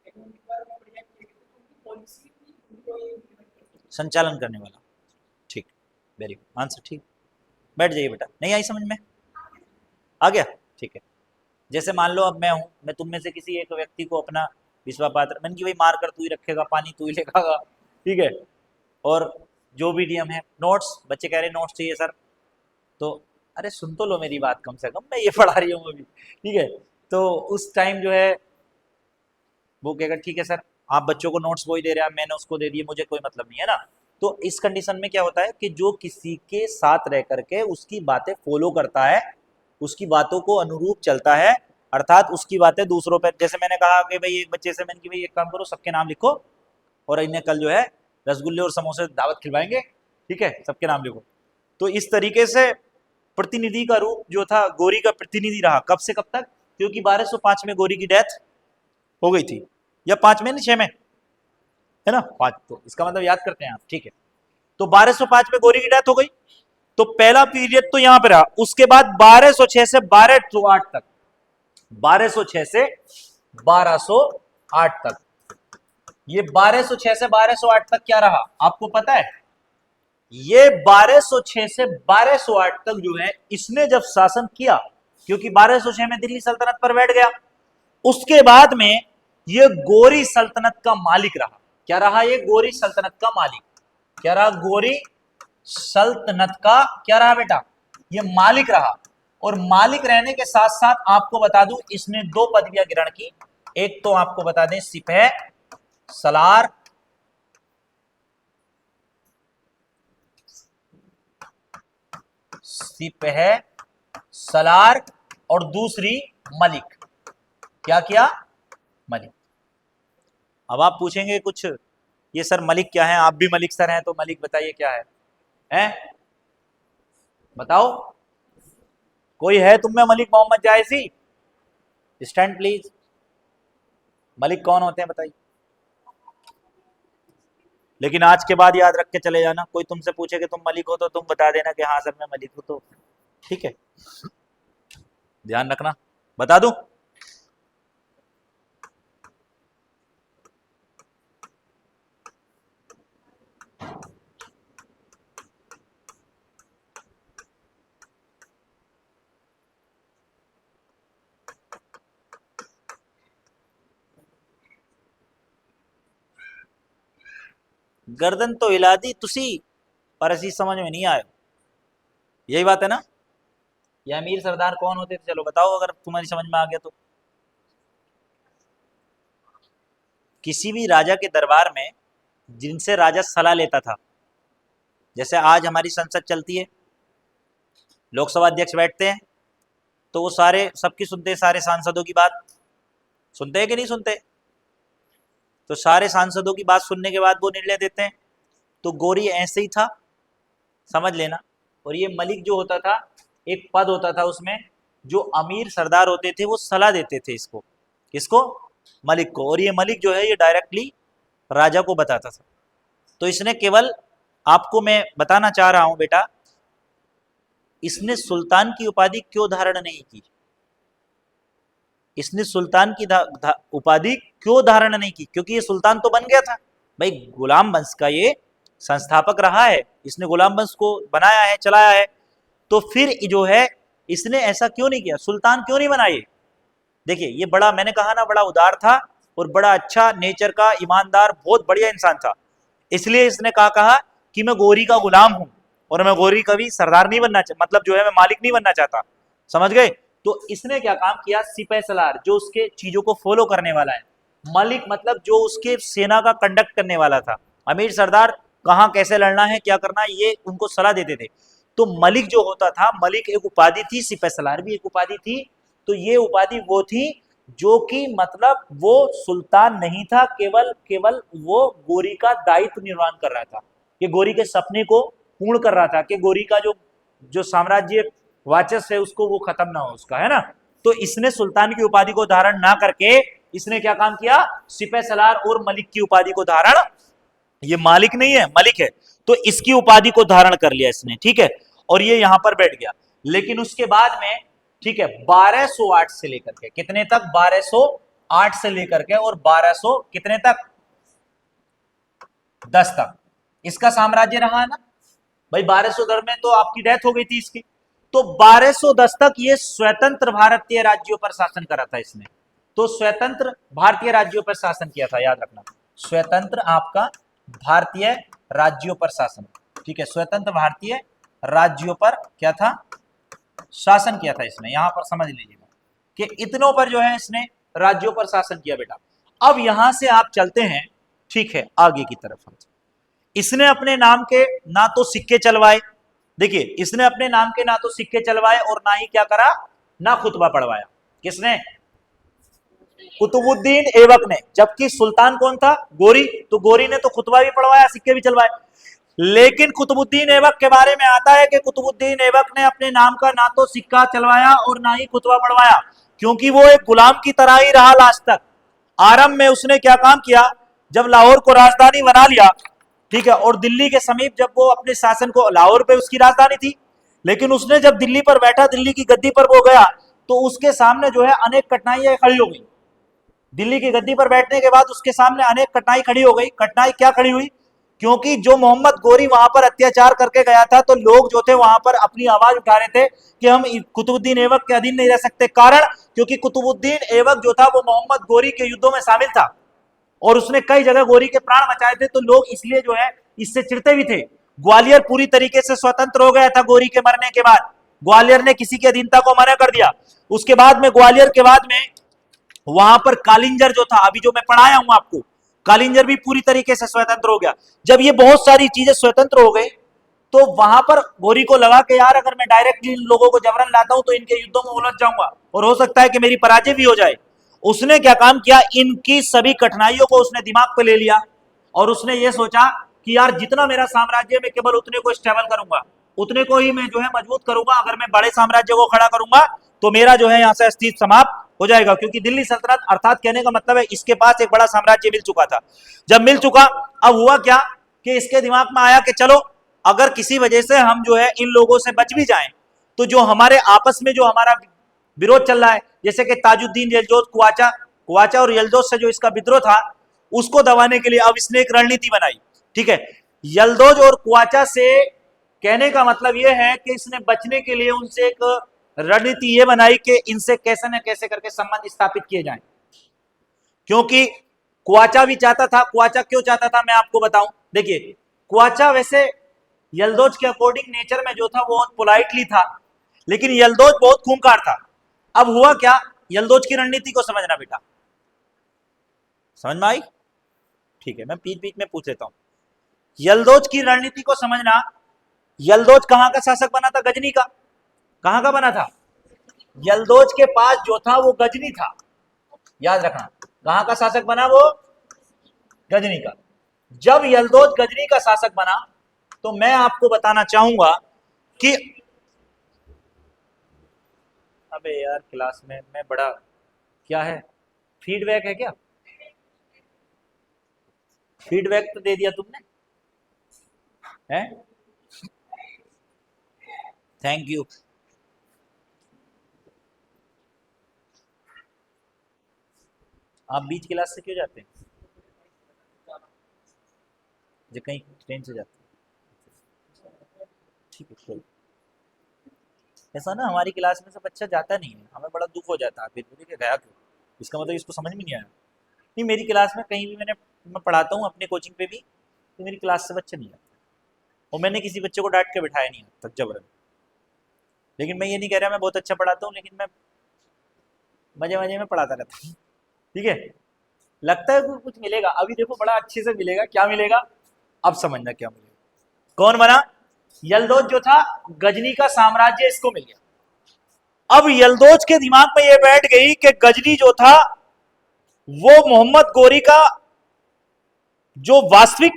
लेकिन एक बार रिप्रेजेंट किए गए तो उनकी पॉलिसी भी उनको ये implement करते हैं। संचालन करने वाला, ठीक, वेरी गुड आंसर, ठीक, बैठ जाइए बेटा, नहीं आई समझ में, आ गया, ठीक है। जैसे मान लो अब मैं हूं, मैं तुम में से किसी एक व्यक्ति को अपना 20वां पात्र, मैंने कि भाई मार कर तू ही रखेगा, पानी तू ही लेगा, ठीक है, और जो भी नियम है, नोट्स, बच्चे कह रहे हैं नोट्स चाहिए सर, तो अरे सुन तो लो मेरी बात कम से कम, मैं ये पढ़ा रही हूँ अभी, ठीक है। तो उस टाइम जो है वो कहेगा ठीक है सर, आप बच्चों को नोट्स वही दे रहे हैं, मैंने उसको दे दिए, मुझे कोई मतलब नहीं है ना। तो इस कंडीशन में क्या होता है कि जो किसी के साथ रह करके उसकी बातें फॉलो करता है, उसकी बातों को अनुरूप चलता है, अर्थात उसकी बातें दूसरों पर, जैसे मैंने कहा कि भाई एक बच्चे से मैंने कि भाई एक काम करो, सबके नाम लिखो और इन्हें कल जो है रसगुल्ले और समोसे दावत खिलवाएंगे, ठीक है, सबके नाम लिखो। तो इस तरीके से प्रतिनिधि का रूप जो था गोरी का प्रतिनिधि रहा, कब से कब तक, क्योंकि 1205 में गोरी की डेथ हो गई थी, या 5 में नहीं 6 में, है ना 5, तो इसका मतलब याद करते हैं आप, ठीक है। तो 1205 में गोरी की डेथ हो गई, तो पहला पीरियड तो यहां पे रहा, उसके बाद 1206 से 1208 तक, 1206 से 1208 तक, ये 1206 से 1208 तक क्या रहा आपको पता है, ये 1206 से 1208 तक जो है इसने जब शासन किया, क्योंकि 1206 में दिल्ली सल्तनत पर बैठ गया, उसके बाद में ये गोरी सल्तनत का मालिक रहा। क्या रहा ये गोरी सल्तनत का मालिक, क्या रहा गोरी सल्तनत का, क्या रहा बेटा, ये मालिक रहा। और मालिक रहने के साथ साथ आपको बता दूं इसने 2 पदवियां ग्रहण की, एक तो आपको बता दें सिपह सलार, सिपह सलार, और दूसरी मलिक, क्या किया, मलिक। अब आप पूछेंगे कुछ, ये सर मलिक क्या है, आप भी मलिक सर हैं तो मलिक बताइए क्या है, हैं बताओ, कोई है तुम में मलिक मोहम्मद जायसी, स्टैंड प्लीज, मलिक कौन होते हैं बताइए। लेकिन आज के बाद याद रख के चले जाना, कोई तुमसे पूछे कि तुम मलिक हो तो तुम बता देना कि हाँ सर मैं मलिक हूं, तो ठीक है, ध्यान रखना, बता दूं। गर्दन तो हिला दी तुसी पर असी समझ में नहीं आया, यही बात है ना। ये अमीर सरदार कौन होते थे, चलो बताओ अगर तुम्हारी समझ में आ गया तो। किसी भी राजा के दरबार में जिनसे राजा सलाह लेता था, जैसे आज हमारी संसद चलती है, लोकसभा अध्यक्ष बैठते हैं तो वो सारे सबकी सुनते हैं, सारे सांसदों की बात सुनते हैं कि नहीं सुनते? तो सारे सांसदों की बात सुनने के बाद वो निर्णय देते हैं। तो गौरी ऐसे ही था, समझ लेना। और ये मलिक जो होता था, एक पद होता था उसमें, जो अमीर सरदार होते थे वो सलाह देते थे इसको, किसको? मलिक को। और ये मलिक जो है ये डायरेक्टली राजा को बताता था। तो इसने केवल, आपको मैं बताना चाह रहा हूं बेटा, इसने सुल्तान की उपाधि क्यों धारण नहीं की? इसने सुल्तान की उपाधि क्यों धारण नहीं की? क्योंकि ये सुल्तान तो बन गया था भाई, गुलाम वंश का ये संस्थापक रहा है, इसने गुलाम वंश को बनाया है, चलाया है। तो फिर जो है इसने ऐसा क्यों नहीं किया, सुल्तान क्यों नहीं बनाए? देखिए ये बड़ा, मैंने कहा ना, बड़ा उदार था और बड़ा अच्छा नेचर का, ईमानदार, बहुत बढ़िया इंसान था। इसलिए इसने कहा कि मैं गौरी का गुलाम हूं और मैं गौरी का भी सरदार नहीं बनना, मतलब जो है मैं मालिक नहीं बनना चाहता, समझ गए? तो इसने क्या काम किया, सिपाही सलार, जो उसके चीजों को फॉलो करने वाला है, मलिक मतलब जो उसके सेना का कंडक्ट करने वाला था, अमीर सरदार कहाँ कैसे लड़ना है, क्या करना है, ये उनको सलाह देते थे। तो मलिक जो होता था, मलिक एक उपाधि थी, सिपाही सलार भी एक उपाधि थी। तो ये उपाधि वो थी जो कि मतलब वो सुल्तान नहीं था, केवल केवल वो गौरी का दायित्व निर्वहन कर रहा था, कि गौरी के सपने को पूर्ण कर रहा था, कि गौरी का जो जो साम्राज्य वाचस है उसको वो खत्म ना हो उसका, है ना। तो इसने सुल्तान की उपाधि को धारण ना करके इसने क्या काम किया, सिपाही सलार और मलिक की उपाधि को धारण, ये मालिक नहीं है मलिक है, तो इसकी उपाधि को धारण कर लिया इसने, ठीक है। और ये यहां पर बैठ गया। लेकिन उसके बाद में, ठीक है, 1208 से लेकर के कितने तक, 1208 से लेकर के और 1200 कितने तक, 10 तक इसका साम्राज्य रहा ना भाई। 1210 में तो आपकी डेथ हो गई थी इसकी। तो 1210 तक ये स्वतंत्र भारतीय राज्यों पर शासन करा था इसने। तो स्वतंत्र भारतीय राज्यों पर शासन किया था, याद रखना, स्वतंत्र आपका भारतीय राज्यों पर शासन, ठीक है, स्वतंत्र भारतीय राज्यों पर क्या था, शासन किया था इसने। यहां पर समझ लीजिएगा कि इतनों पर जो है इसने राज्यों पर शासन किया बेटा। अब यहां से आप चलते हैं, ठीक है, आगे की तरफ। हम इसने अपने नाम के ना तो सिक्के चलवाए, देखिए इसने अपने नाम के ना तो सिक्के चलवाए और ना ही क्या करा, ना खुतबा पढ़वाया। किसने, कुतुबुद्दीन ऐबक ने। जबकि सुल्तान कौन था, गौरी, तो गौरी ने तो खुतबा भी पढ़वाया, सिक्के भी चलवाए। लेकिन कुतुबुद्दीन ऐबक के बारे में आता है कि कुतुबुद्दीन ऐबक ने अपने नाम का ना तो सिक्का चलवाया और ना ही खुतबा पढ़वाया, क्योंकि वो एक गुलाम की तरह ही रहा लास्ट तक। आरंभ में उसने क्या काम किया, जब लाहौर को राजधानी बना लिया, ठीक है, और दिल्ली के समीप जब वो अपने शासन को, लाहौर पे उसकी राजधानी थी, लेकिन उसने जब दिल्ली पर बैठा, दिल्ली की गद्दी पर वो गया, तो उसके सामने जो है अनेक कठिनाइयां खड़ी हो गई। दिल्ली की गद्दी पर बैठने के बाद उसके सामने अनेक कठिनाई खड़ी हो गई। कठिनाई क्या खड़ी हुई, क्योंकि जो मोहम्मद गोरी वहां पर अत्याचार करके गया था, तो लोग जो थे वहां पर अपनी आवाज उठा रहे थे कि हम कुतुबुद्दीन ऐबक के अधीन नहीं रह सकते। कारण, क्योंकि कुतुबुद्दीन ऐबक जो था वो मोहम्मद गोरी के युद्धों में शामिल था और उसने कई जगह गोरी के प्राण बचाए थे। तो लोग इसलिए जो है इससे चिढ़ते भी थे। ग्वालियर पूरी तरीके से स्वतंत्र हो गया था गोरी के मरने के बाद, ग्वालियर ने किसी की अधीनता को मना कर दिया। उसके बाद में, ग्वालियर के बाद में, वहां पर कालिंजर जो था, अभी जो मैं पढ़ाया हूं आपको, कालिंजर भी पूरी तरीके से स्वतंत्र हो गया। जब ये बहुत सारी चीजें स्वतंत्र हो गई, तो वहां पर गोरी को लगा कि यार अगर मैं डायरेक्टली इन लोगों को जबरन लाता हूं तो इनके युद्धों में उलझ जाऊंगा और हो सकता है कि मेरी पराजय भी हो जाए। उसने क्या काम किया, इनकी सभी कठिनाइयों को उसने दिमाग पे ले लिया और उसने ये सोचा कि यार जितना मेरा साम्राज्य, मैं केवल उतने को स्टेबल करूंगा, उतने को ही मैं जो है मजबूत करूंगा। अगर मैं बड़े साम्राज्य को खड़ा करूंगा तो मेरा जो है यहां से अस्तित्व समाप्त हो जाएगा। क्योंकि दिल्ली सल्तनत, अर्थात कहने का मतलब है इसके पास एक बड़ा साम्राज्य मिल चुका था। जब मिल चुका, अब हुआ क्या कि इसके दिमाग में आया कि चलो अगर किसी वजह से हम जो है इन लोगों से बच भी जाएं, तो जो हमारे आपस में जो हमारा विरोध चल रहा है, जैसे कि ताजुद्दीन यलदौज कुवाचा और यलदौज से जो इसका विद्रोह था, उसको दबाने के लिए अब इसने एक रणनीति बनाई। ठीक है, यलदौज और कुवाचा से कहने का मतलब यह है कि इसने बचने के लिए उनसे एक रणनीति यह बनाई कि इनसे कैसे न कैसे करके संबंध स्थापित किए जाएं। क्योंकि कुवाचा भी चाहता था, कुवाचा क्यों चाहता था मैं आपको बताऊं। देखिए, कुवाचा वैसे यलदौज के अकॉर्डिंग नेचर में जो था वो पोलाइटली था, लेकिन यलदौज बहुत खूंखार था। अब हुआ क्या, यलदौज की रणनीति को समझना बेटा, समझ में आई? ठीक है, मैं बीच बीच में पूछ लेता हूं। यलदौज की रणनीति को समझना। यलदौज कहां का शासक बना था, गजनी का। कहां का बना था? यलदोज के पास जो था वो गजनी था, याद रखना। कहां का शासक बना वो? गजनी का। जब यलदोज गजनी का शासक बना तो मैं आपको बताना चाहूंगा कि अबे यार क्लास में मैं बड़ा, क्या है, फीडबैक है क्या? फीडबैक तो दे दिया तुमने है, थैंक यू। आप बीच क्लास से क्यों जाते हैं? जो कहीं ट्रेन से जाते हैं, ठीक है कोई। ऐसा ना हमारी क्लास में सब अच्छा जाता नहीं है, हमें बड़ा दुख हो जाता है फिर मुझे कि गया क्यों, इसका मतलब इसको समझ में नहीं आया। नहीं, मेरी क्लास में कहीं भी मैं पढ़ाता हूँ अपने कोचिंग पे भी, तो मेरी क्लास से बच्चे नहीं आते, और मैंने किसी बच्चे को डांट के बिठाया नहीं आज तक जबरन। लेकिन मैं ये नहीं कह रहा मैं बहुत अच्छा पढ़ाता हूँ, लेकिन मैं मजे मजे में पढ़ाता रहता हूँ, ठीक है। लगता है कुछ मिलेगा, अभी देखो बड़ा अच्छे से मिलेगा। क्या मिलेगा अब समझना, क्या मिलेगा। कौन बना? यलदोज जो था, गजनी का साम्राज्य इसको मिल गया। अब यलदोज के दिमाग में यह बैठ गई कि गजनी जो था वो मोहम्मद गोरी का जो वास्तविक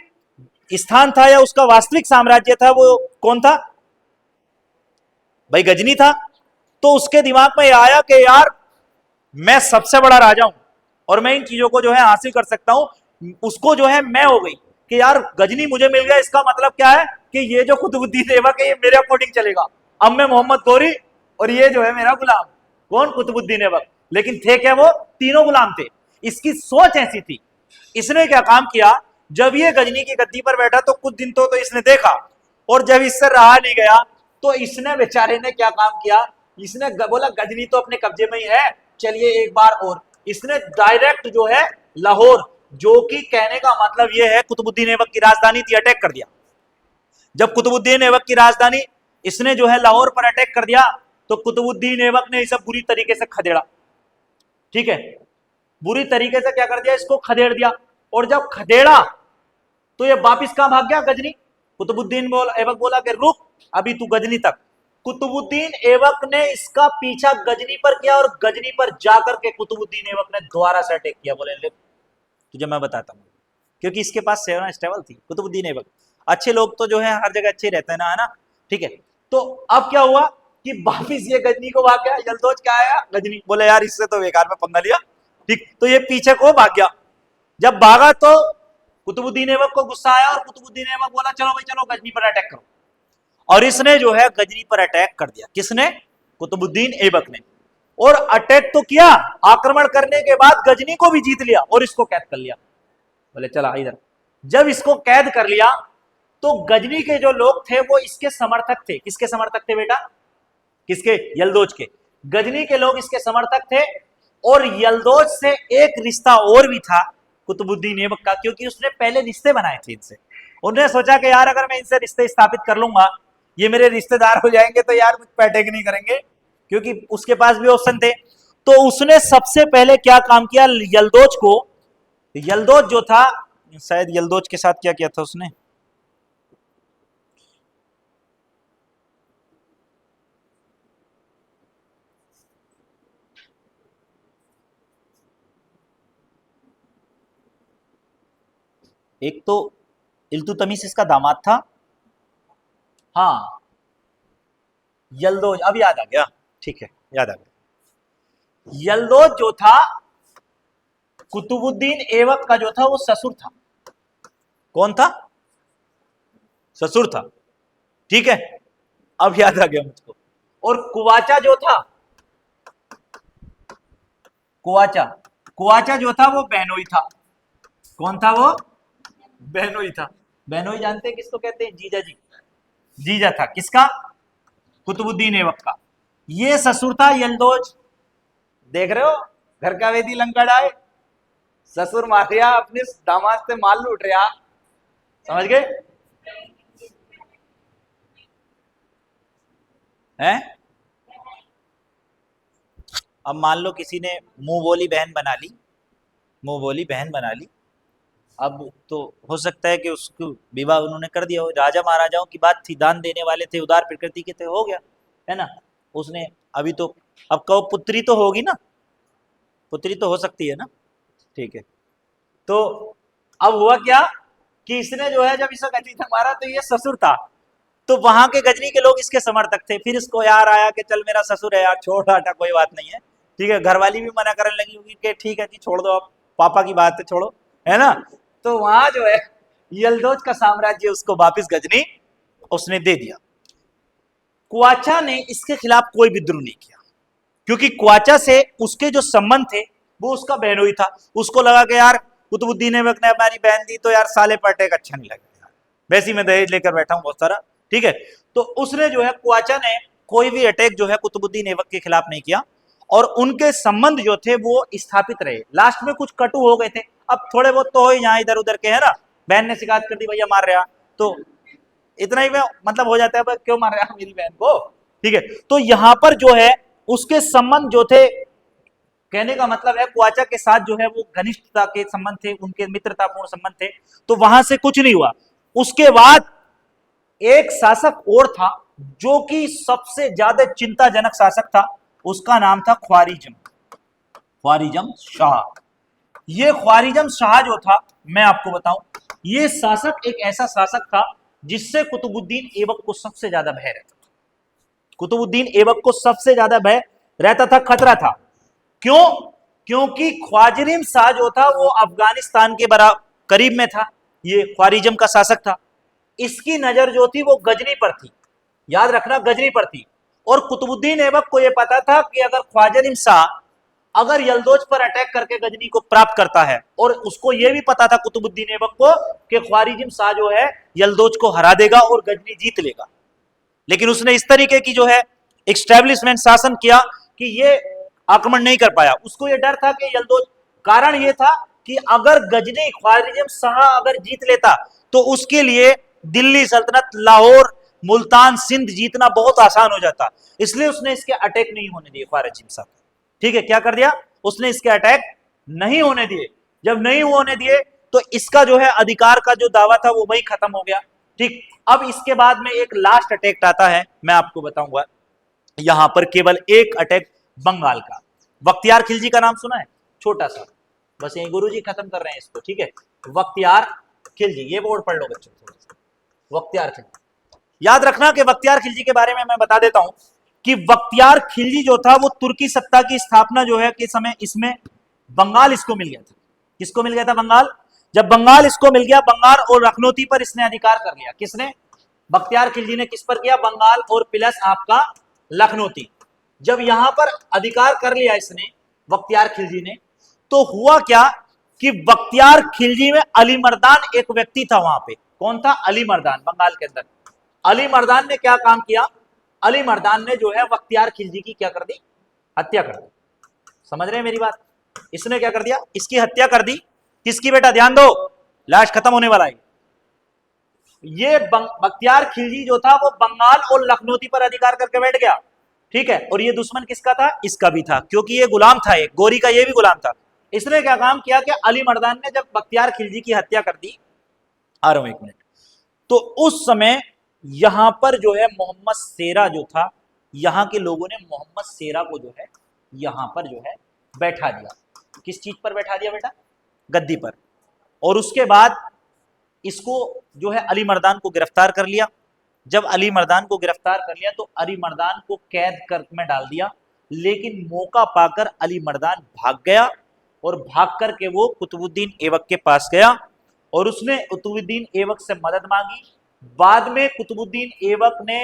स्थान था या उसका वास्तविक साम्राज्य था वो कौन था? भाई गजनी था। तो उसके दिमाग में यह आया कि यार मैं सबसे बड़ा राजा हूं और मैं इन चीजों को जो है हासिल कर सकता हूं। उसको जो है मैं हो गई कि यार गजनी मुझे मिल गया, इसका मतलब क्या है कि ये जो कुतुबुद्दीन ऐबक है ये मेरे अकॉर्डिंग चलेगा। अब मैं मोहम्मद गोरी और ये जो है मेरा गुलाम। कौन? कुतुबुद्दीन ऐबक। लेकिन थे क्या वो? तीनों गुलाम थे। इसकी सोच ऐसी थी। इसने क्या काम किया, जब ये गजनी की गद्दी पर बैठा तो कुछ दिन तो इसने देखा, और जब इससे रहा नहीं गया तो इसने बेचारे ने क्या काम किया, इसने बोला गजनी तो अपने कब्जे में ही है, चलिए एक बार और। इसने डायरेक्ट जो है लाहौर, जो कि कहने का मतलब यह है कुतुबुद्दीन ऐबक की राजधानी थी, अटैक कर दिया। जब कुतुबुद्दीन ऐबक की राजधानी इसने जो है लाहौर पर अटैक कर दिया तो कुतुबुद्दीन ऐबक ने इसे बुरी तरीके से खदेड़ा, ठीक है, बुरी तरीके से क्या कर दिया, इसको खदेड़ दिया। और जब खदेड़ा तो ये वापिस कहां भाग गया? गजनी। कुतुबुद्दीन ऐबक बोला कि रुक, अभी तू गजनी तक। कुतुबुद्दीन ऐबक ने इसका पीछा गजनी पर किया और गजनी पर जाकर के कुतुबुद्दीन ऐबक ने दोबारा से अटैक किया। बोले ले तुझे मैं बताता हूँ, क्योंकि इसके पास सेना स्टेबल थी। कुतुबुद्दीन ऐबक, अच्छे लोग तो जो है हर जगह अच्छे रहते हैं ना, है ना, ठीक है। तो अब क्या हुआ कि वापिस ये गजनी को भाग गया। यलदोज क्या आया? गजनी। बोले यार इससे तो बेकार में पंगा लिया, ठीक। तो ये पीछे को भाग गया। जब भागा तो कुतुबुद्दीन ऐबक को गुस्सा आया और कुतुबुद्दीन ऐबक बोला चलो भाई चलो गजनी पर अटैक करो। और इसने जो है गजनी पर अटैक कर दिया। किसने? कुतुबुद्दीन ऐबक ने। और अटैक तो किया, आक्रमण करने के बाद गजनी को भी जीत लिया और इसको कैद कर लिया। बोले चला इधर। जब इसको कैद कर लिया तो गजनी के जो लोग थे वो इसके समर्थक थे। किसके समर्थक थे बेटा? किसके? यलदोज के। गजनी के लोग इसके समर्थक थे। और यलदोज से एक रिश्ता और भी था कुतुबुद्दीन ऐबक का, क्योंकि उसने पहले रिश्ते बनाए थे इनसे। उन्होंने सोचा कि यार अगर मैं इनसे रिश्ते स्थापित कर लूंगा, ये मेरे रिश्तेदार हो जाएंगे तो यार मुझ पर अटैक नहीं करेंगे, क्योंकि उसके पास भी ऑप्शन थे। तो उसने सबसे पहले क्या काम किया, यलदोज को, यलदोज जो था, शायद यलदोज के साथ क्या किया था उसने, एक तो इल्तुतमिश इसका दामाद था, हाँ यलदोज, अब याद आ गया, ठीक है याद आ गया। यलदोज जो था कुतुबुद्दीन ऐबक का जो था वो ससुर था। कौन था? ससुर था, ठीक है, अब याद आ गया मुझको। और कुवाचा जो था, कुवाचा, कुवाचा जो था वो बहनोई था। कौन था वो? बहनोई था। बहनोई जानते हैं किसको कहते हैं? जीजा जी। जीजा था किसका? कुतुबुद्दीन ऐबक का। ये ससुर था यलदोज। देख रहे हो, घर का वेदी लंका डाए, ससुर मार रहा अपने दामाद से माल लूट रहा, समझ गए हैं? अब मान लो किसी ने मुंह बोली बहन बना ली, मुंह बोली बहन बना ली, अब तो हो सकता है कि उसको विवाह उन्होंने कर दिया हो। राजा महाराजाओं की बात थी, दान देने वाले थे, उदार प्रकृति के थे, हो गया, है ना। उसने अभी तो, अब कहो पुत्री तो होगी ना, पुत्री तो हो सकती है ना, ठीक है। तो अब हुआ क्या कि इसने जो है जब इसका गजनी था मारा तो ये ससुर था, तो वहां के गजनी के लोग इसके समर्थक थे। फिर इसको यार आया कि चल मेरा ससुर है यार, छोड़ हटा, कोई बात नहीं है, ठीक है। घरवाली भी मना करने लगी होगी कि ठीक है जी छोड़ दो, आप पापा की बात है छोड़ो, है ना। तो वहां जो है यल्दोज का साम्राज्य उसको वापिस गजनी उसने दे दिया। क्वाचा ने इसके खिलाफ कोई विद्रोह नहीं किया, क्योंकि क्वाचा से उसके जो संबंध थे वो उसका बहनोई था। उसको लगा कि यार कुतुबुद्दीन ऐबक ने हमारी बहन दी तो यार साले पर अटैक अच्छा नहीं लगेगा, वैसे ही मैं दहेज लेकर बैठा हूं बहुत सारा, ठीक है। तो उसने जो है क्वाचा ने कोई भी अटैक जो है कुतुबुद्दीन ऐबक के खिलाफ नहीं किया, और उनके संबंध जो थे वो स्थापित रहे। लास्ट में कुछ कटु हो गए थे, अब थोड़े बहुत तो हो ही यहाँ इधर उधर के, है ना। बहन ने शिकायत कर दी भैया मार रहा, तो इतना ही में मतलब हो जाता है, क्यों मार रहा है मेरी बहन को, ठीक है। तो यहां पर जो है उसके संबंध जो थे, कहने का मतलब है क्वाचा के साथ जो है वो घनिष्ठता के संबंध थे, उनके मित्रतापूर्ण संबंध थे, तो वहां से कुछ नहीं हुआ। उसके बाद एक शासक और था जो कि सबसे ज्यादा चिंताजनक शासक था, उसका नाम था ख्वारिजम, ख्वारिजम शाह। ये ख्वारिजम शाह जो था, मैं आपको बताऊं, ये शासक एक ऐसा शासक था जिससे कुतुबुद्दीन ऐबक को सबसे ज्यादा भय रहता था। कुतुबुद्दीन ऐबक को सबसे ज्यादा भय रहता था, खतरा था। क्यों? क्योंकि ख्वारिजम शाह जो था वो अफगानिस्तान के बराबर करीब में था, ये ख्वारिजम का शासक था। इसकी नजर जो थी वो गजनी पर थी, याद रखना गजनी पर थी। और कुतुबुद्दीन ऐबक को यह पता था कि अगर ख्वारिजम शाह अगर यल्दोज पर अटैक करके गजनी को प्राप्त करता है, और उसको यह भी पता था कुतुबुद्दीन ऐबक को कि ख्वारिजम शाह जो है यल्दोज को हरा देगा और गजनी जीत लेगा, लेकिन उसने इस तरीके की जो है एस्टैब्लिशमेंट शासन किया कि ये आक्रमण नहीं कर पाया। उसको यह डर था कि यल्दोज, कारण यह था कि अगर गजनी ख्वारिजम शाह अगर जीत लेता तो उसके लिए दिल्ली सल्तनत, लाहौर, मुल्तान, सिंध जीतना बहुत आसान हो जाता, इसलिए उसने इसके अटैक नहीं होने दिए ख्वारिजम शाह, ठीक है। क्या कर दिया उसने, इसके अटैक नहीं होने दिए। जब नहीं होने दिए तो इसका जो है अधिकार का जो दावा था वो वही खत्म हो गया, ठीक। अब इसके बाद में एक लास्ट अटैक आता है, मैं आपको बताऊंगा। यहां पर केवल एक अटैक बंगाल का, बख्तियार खिलजी का नाम सुना है, छोटा सा, बस यही गुरुजी खत्म कर रहे हैं इसको, ठीक है। बख्तियार खिलजी, ये बोर्ड पढ़ लो बच्चों थोड़ा सा, बख्तियार खिलजी। याद रखना कि बख्तियार खिलजी के बारे में मैं बता देता हूं कि बख्तियार खिलजी जो था वो तुर्की सत्ता की स्थापना जो है के समय इसमें बंगाल इसको मिल गया था। किसको मिल गया था? बंगाल। जब बंगाल इसको मिल गया, बंगाल और लखनौती पर इसने अधिकार कर लिया। किसने? बख्तियार खिलजी ने। किस पर किया? बंगाल और प्लस आपका लखनौती। जब यहां पर अधिकार कर लिया इसने बख्तियार खिलजी ने, तो हुआ क्या कि बख्तियार खिलजी में अली मर्दान एक व्यक्ति था वहां पे। कौन था? अली मर्दान, बंगाल के अंदर। अली मर्दान ने क्या काम किया? अली मर्दान ने जो है बख्तियार खिलजी की क्या कर दी? हत्या कर दी। समझ रहे हैं मेरी बात? इसने क्या कर दिया? इसकी हत्या कर दी। किसकी बेटा? ध्यान दो, लास्ट खत्म होने वाला है। ये बख्तियार खिलजी जो था वो बंगाल और लखनौती पर अधिकार करके बैठ गया, ठीक है। और ये दुश्मन किसका था? इसका भी था, क्योंकि ये गुलाम था, एक गोरी का ये भी गुलाम था। इसने क्या काम किया कि अली मर्दान ने जब बख्तियार खिलजी की हत्या कर दी, आ रहा हूं एक मिनट, तो उस समय यहां पर जो है मोहम्मद शेरा जो था, यहां के लोगों ने मोहम्मद शेरा को जो है यहां पर जो है बैठा दिया। किस चीज पर बैठा दिया बेटा? गद्दी पर। और उसके बाद इसको जो है अली मर्दान को गिरफ्तार कर लिया। जब अली मर्दान को गिरफ्तार कर लिया तो अली मर्दान को कैद कर में डाल दिया, लेकिन मौका पाकर अली मर्दान भाग गया, और भाग कर के वो कुतुबुद्दीन ऐबक के पास गया और उसने कुतुबुद्दीन ऐबक से मदद मांगी। बाद में कुतुबुद्दीन ऐबक ने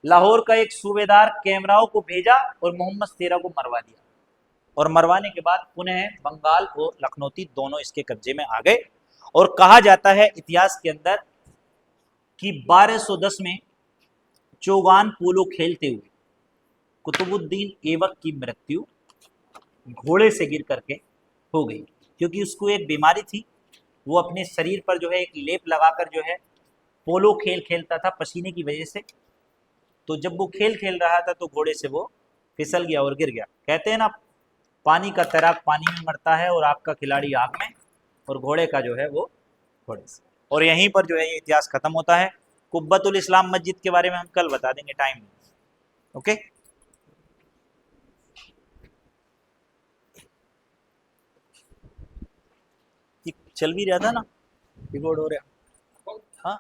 लाहौर का एक सूबेदार कैमराओं को भेजा और मोहम्मद शेरा को मरवा दिया, और मरवाने के बाद पुनः बंगाल और लखनौती दोनों इसके कब्जे में आ गए। और कहा जाता है इतिहास के अंदर कि 1210 में चौगान पोलो खेलते हुए कुतुबुद्दीन ऐबक की मृत्यु घोड़े से गिर करके हो गई, क्योंकि उसको एक बीमारी थी। वो अपने शरीर पर जो है एक लेप लगाकर जो है पोलो खेल खेलता था पसीने की वजह से। तो जब वो खेल खेल रहा था तो घोड़े से वो फिसल गया और गिर गया। कहते हैं ना, पानी का तैराक पानी में मरता है और आपका खिलाड़ी आग में, और घोड़े का जो है वो घोड़े से। और यहीं पर जो है ये इतिहास खत्म होता है। कुब्बतुल इस्लाम मस्जिद के बारे में हम कल बता देंगे, टाइम। ओके। चल भी रहा था ना, रिकॉर्ड हो रहा। हाँ